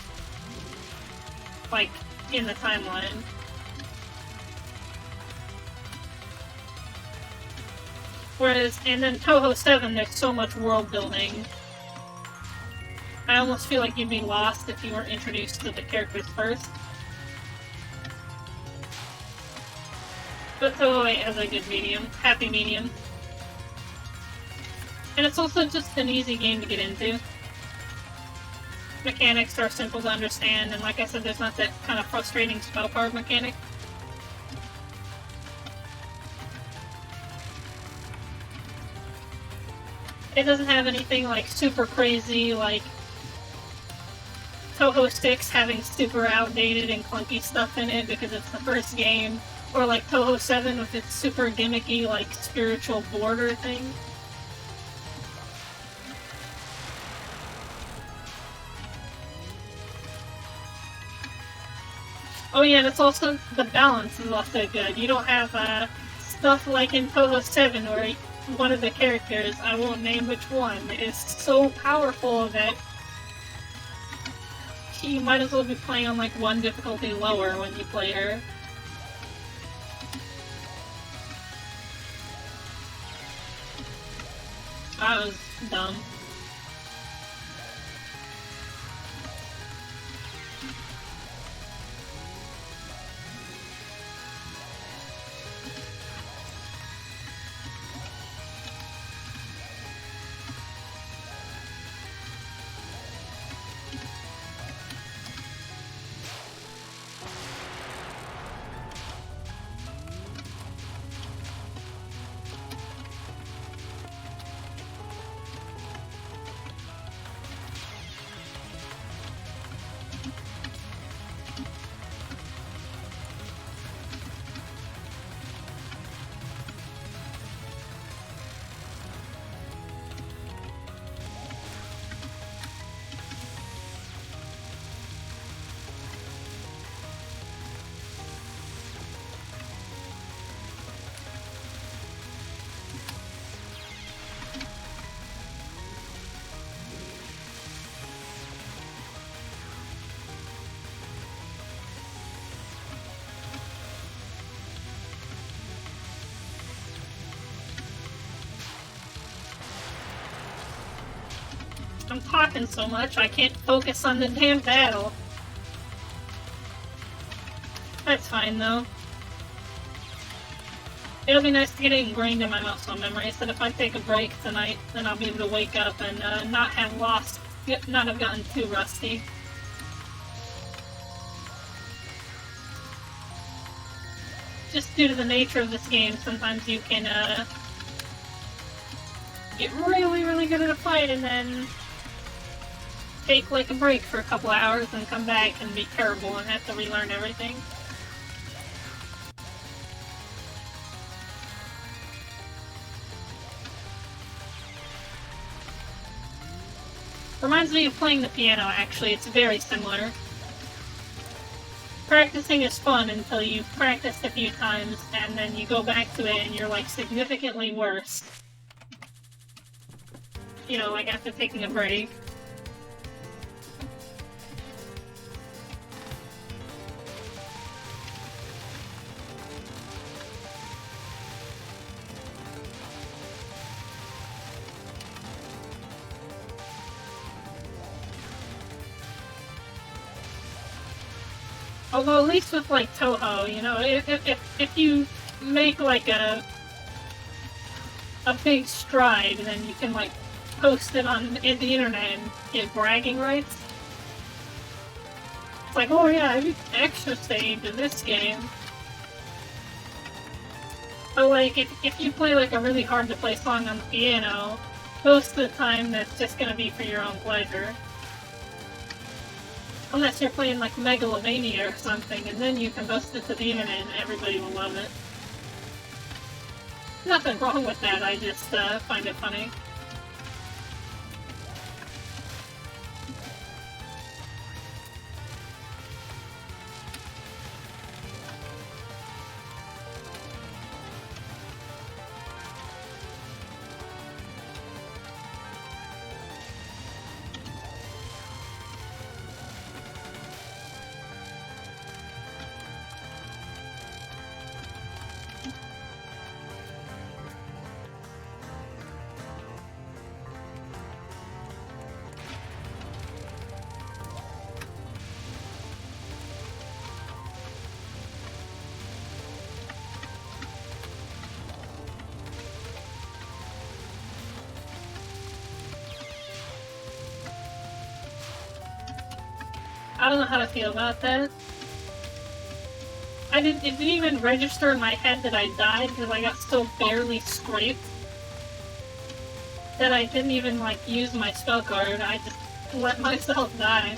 like, in the timeline. Whereas, and then Touhou 7, there's so much world building. I almost feel like you'd be lost if you weren't introduced to the characters first. But Touhou 8 has a good medium, happy medium. And it's also just an easy game to get into. Mechanics are simple to understand, and like I said, there's not that kind of frustrating spell card mechanic. It doesn't have anything like super crazy, like Touhou 6 having super outdated and clunky stuff in it because it's the first game, or like Touhou 7 with its super gimmicky, like, spiritual border thing. Oh yeah, and it's also, the balance is also good. You don't have, stuff like in Touhou 7 where one of the characters, I won't name which one, is so powerful that you might as well be playing on like one difficulty lower when you play her. That was dumb. I'm talking so much, I can't focus on the damn battle. That's fine, though. It'll be nice to get it ingrained in my muscle memory, so that if I take a break tonight, then I'll be able to wake up and not have gotten too rusty. Just due to the nature of this game, sometimes you can get really, really good at a fight and then take like a break for a couple hours and come back and be terrible and have to relearn everything. Reminds me of playing the piano, actually. It's very similar. Practicing is fun until you've practiced a few times and then you go back to it and you're like significantly worse. You know, like after taking a break. Although at least with like Touhou, you know, if you make like a big stride, then you can like post it on the internet and get bragging rights. It's like, oh yeah, I extra saved in this game. But like, if you play like a really hard to play song on the piano, most of the time that's just gonna be for your own pleasure. Unless you're playing like Megalomania or something, and then you can post it to the internet and everybody will love it. Nothing wrong with that, I just find it funny. I don't know how to feel about that. It didn't even register in my head that I died because I got so barely scraped. that I didn't even, like, use my spell card. I just let myself die.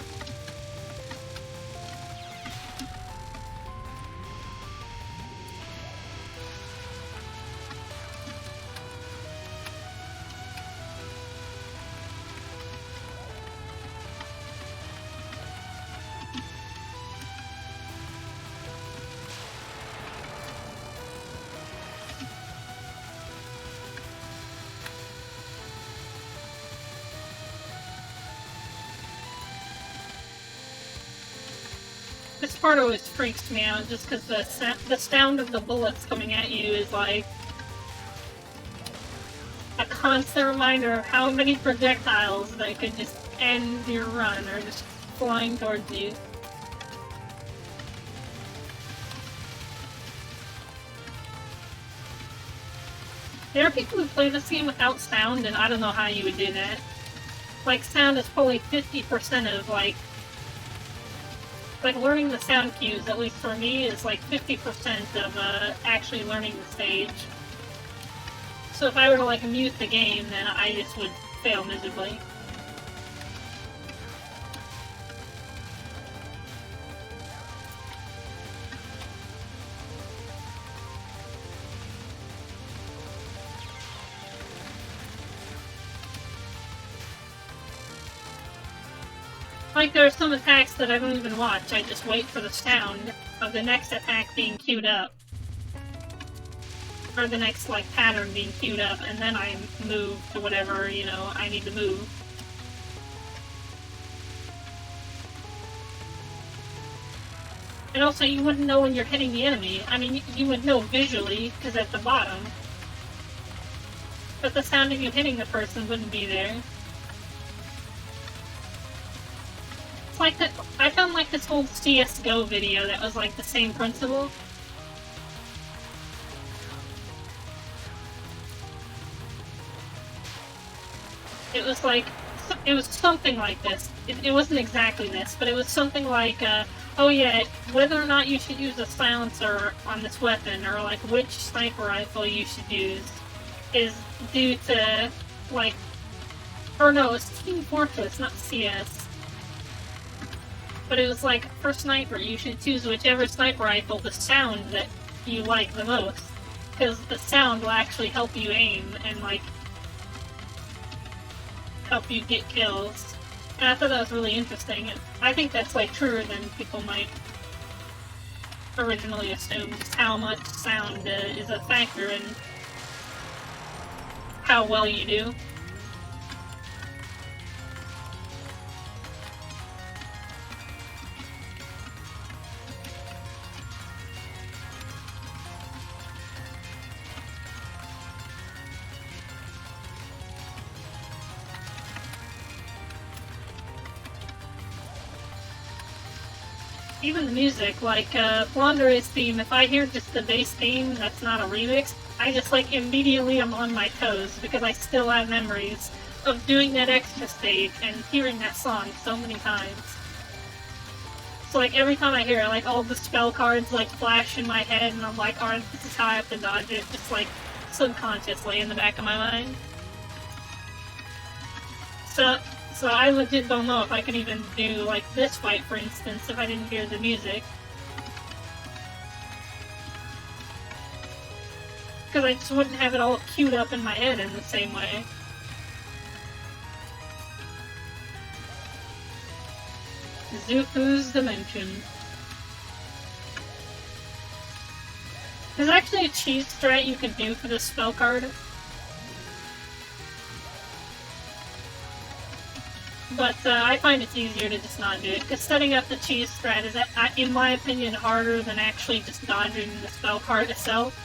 This part always freaks me out just because the sound of the bullets coming at you is like a constant reminder of how many projectiles that could just end your run or just flying towards you. There are people who play this game without sound, and I don't know how you would do that. Like, sound is probably 50% of, like, learning the sound cues, at least for me, is like 50% of actually learning the stage. So if I were to like mute the game, then I just would fail miserably. Like, there are some attacks that I don't even watch, I just wait for the sound of the next attack being queued up. Or the next, like, pattern being queued up, and then I move to whatever, you know, I need to move. And also, you wouldn't know when you're hitting the enemy. I mean, you would know visually, because at the bottom. But the sound of you hitting the person wouldn't be there. Like that, I found like this whole CSGO video that was like the same principle. It was like, it was something like this. It wasn't exactly this, but it was something like, oh yeah, whether or not you should use a silencer on this weapon, or like which sniper rifle you should use, is due to, like, or no, it's Team Fortress, not CS. But it was like, for sniper, you should choose whichever sniper rifle, the sound that you like the most. Because the sound will actually help you aim and, like, help you get kills. And I thought that was really interesting. I think that's, like, truer than people might originally assume, just how much sound is a factor in how well you do. Even the music, like, Flandre's theme, if I hear just the bass theme that's not a remix, I just, like, immediately am on my toes, because I still have memories of doing that extra stage and hearing that song so many times. So, like, every time I hear it, like, all the spell cards, like, flash in my head, and I'm like, alright, this is how I have to dodge it, just, like, subconsciously in the back of my mind. So I legit don't know if I could even do, like, this fight, for instance, if I didn't hear the music. Because I just wouldn't have it all queued up in my head in the same way. Zuku's Dimension. There's actually a cheese strat you can do for this spell card. But I find it's easier to just not do it, because setting up the cheese strat is, in my opinion, harder than actually just dodging the spell card itself.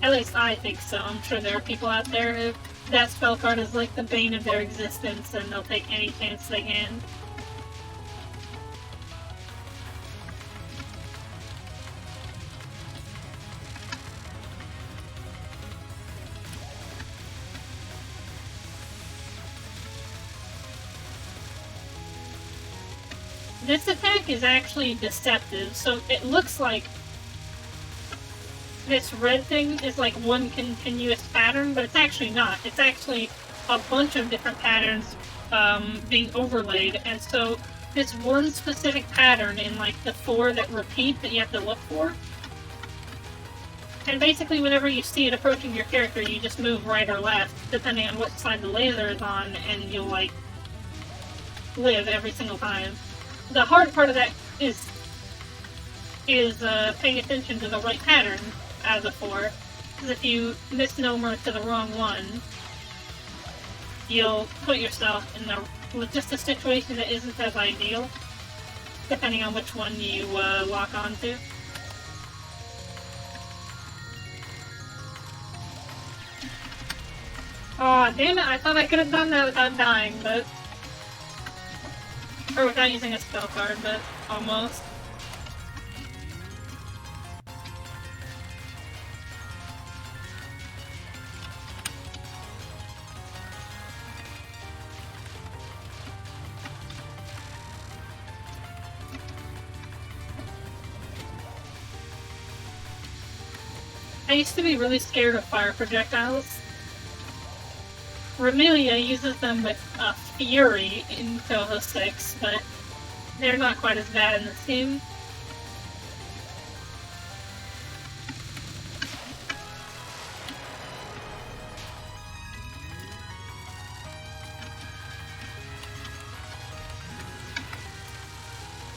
At least I think so. I'm sure there are people out there who that spell card is like the bane of their existence and they'll take any chance they can. This attack is actually deceptive, so it looks like this red thing is like one continuous pattern, but it's actually not. It's actually a bunch of different patterns being overlaid, and so this one specific pattern in like the 4 that repeat that you have to look for. And basically whenever you see it approaching your character, you just move right or left, depending on which side the laser is on, and you'll like live every single time. The hard part of that is paying attention to the right pattern out of the 4, because if you misnomer to the wrong one, you'll put yourself in just a situation that isn't as ideal, depending on which one you lock onto. Aw, damn it, I thought I could have done that without dying, but... Or without using a spell card, but almost. I used to be really scared of fire projectiles. Remelia uses them with fury in Touhou 6, but they're not quite as bad in this game.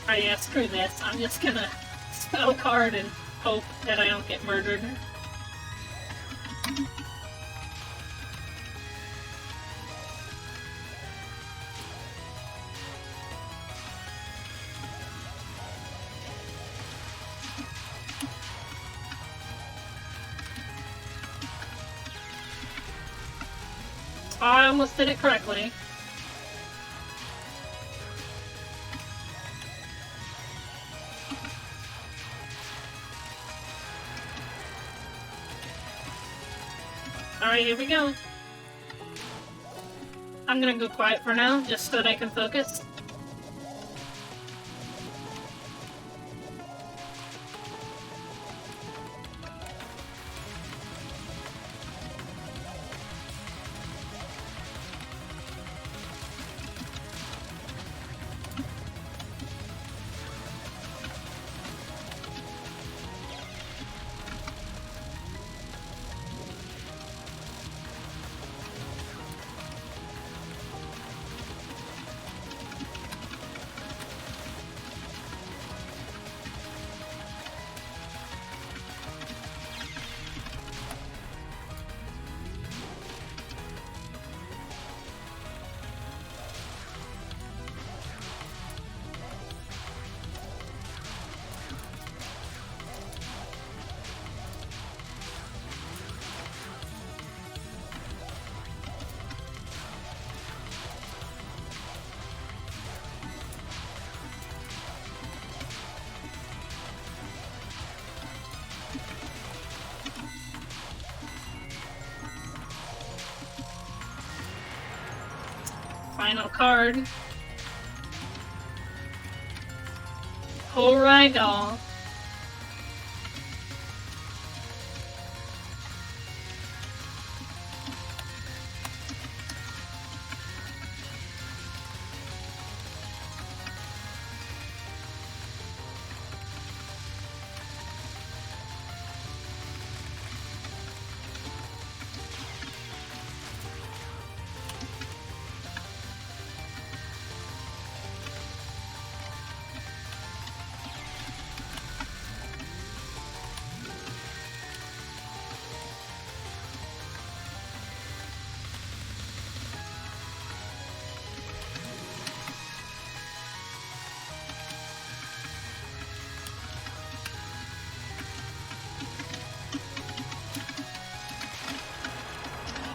Oh yeah, screw this. I'm just gonna spell card and hope that I don't get murdered. I almost did it correctly. Alright, here we go. I'm gonna go quiet for now, just so that I can focus. Final card. Alright, doll.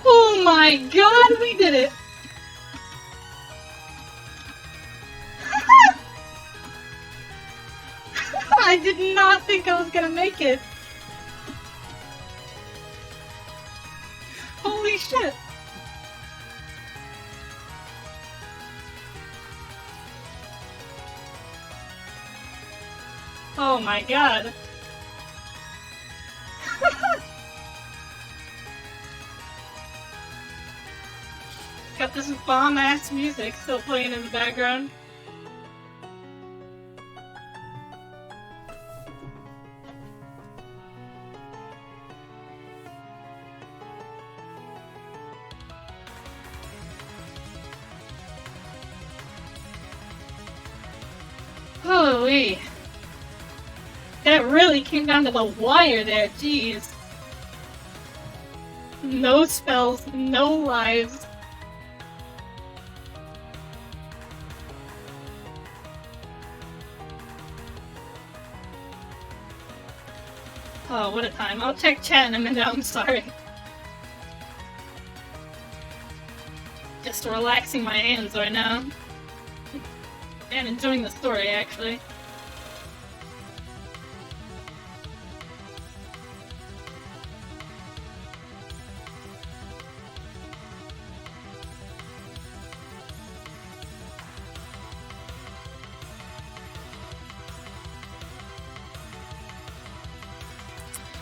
Oh my god, we did it! I did not think I was gonna make it! Holy shit! Oh my god. Got this bomb-ass music still playing in the background. Holy. That really came down to the wire there, jeez. No spells, no lives. Oh, what a time. I'll check chat in a minute, I'm sorry. Just relaxing my hands right now. And enjoying the story, actually.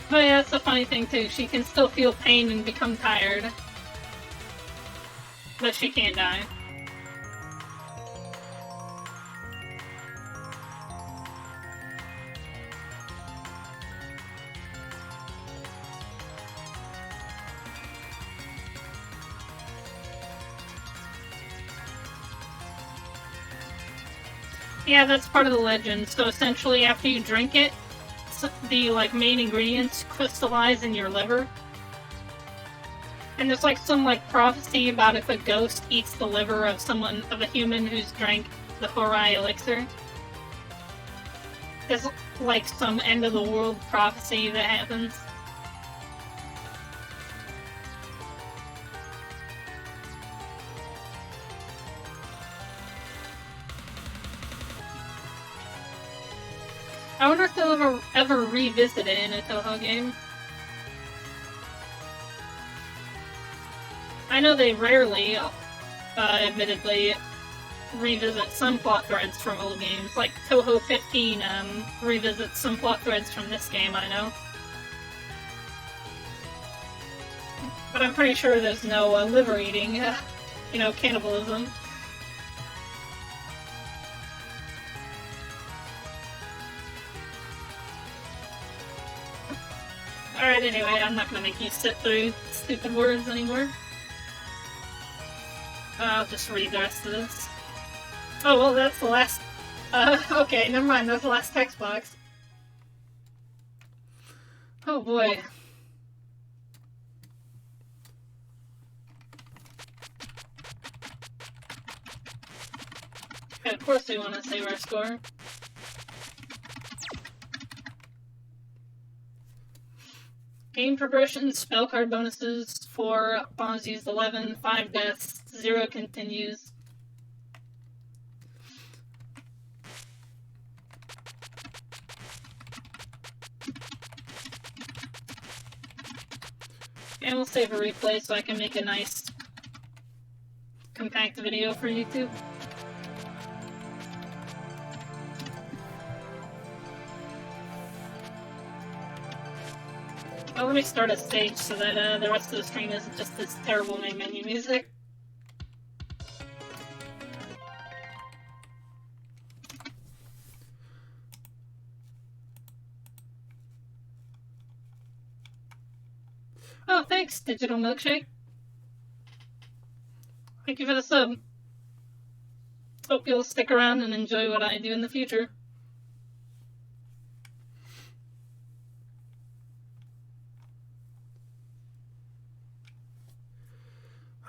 But yeah, that's the funny thing too. She can still feel pain and become tired. But she can't die. Yeah, that's part of the legend. So essentially, after you drink it, the main ingredients crystallize in your liver. And there's some prophecy about if a ghost eats the liver of a human who's drank the Horai elixir. There's some end of the world prophecy that happens. I wonder if they'll ever revisit it in a Touhou game. I know they rarely, admittedly, revisit some plot threads from old games. Like Touhou 15 revisits some plot threads from this game, I know. But I'm pretty sure there's no liver eating, cannibalism. Alright, anyway, I'm not gonna make you sit through stupid words anymore. I'll just read the rest of this. Oh, well, that's the last... okay, never mind, that's the last text box. Oh boy. And of course we want to save our score. Game progression, spell card bonuses, 4 bombs used 11, 5 deaths, 0 continues. And we'll save a replay so I can make a nice compact video for YouTube. Oh, let me start a stage so that the rest of the stream isn't just this terrible main menu music. Oh, thanks, Digital Milkshake. Thank you for the sub. Hope you'll stick around and enjoy what I do in the future.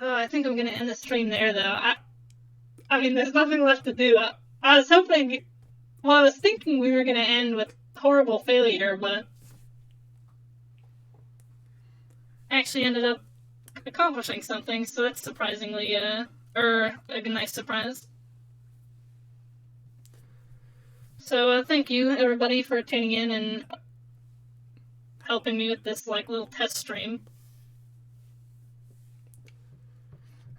I think I'm gonna end the stream there, though. I mean, there's nothing left to do. I was hoping... Well, I was thinking we were gonna end with horrible failure, but... actually ended up accomplishing something, so that's surprisingly, a nice surprise. So, thank you, everybody, for tuning in and helping me with this, little test stream.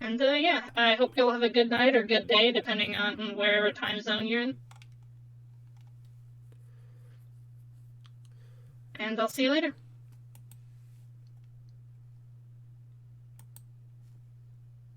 And, yeah, I hope you'll have a good night or good day, depending on wherever time zone you're in. And I'll see you later.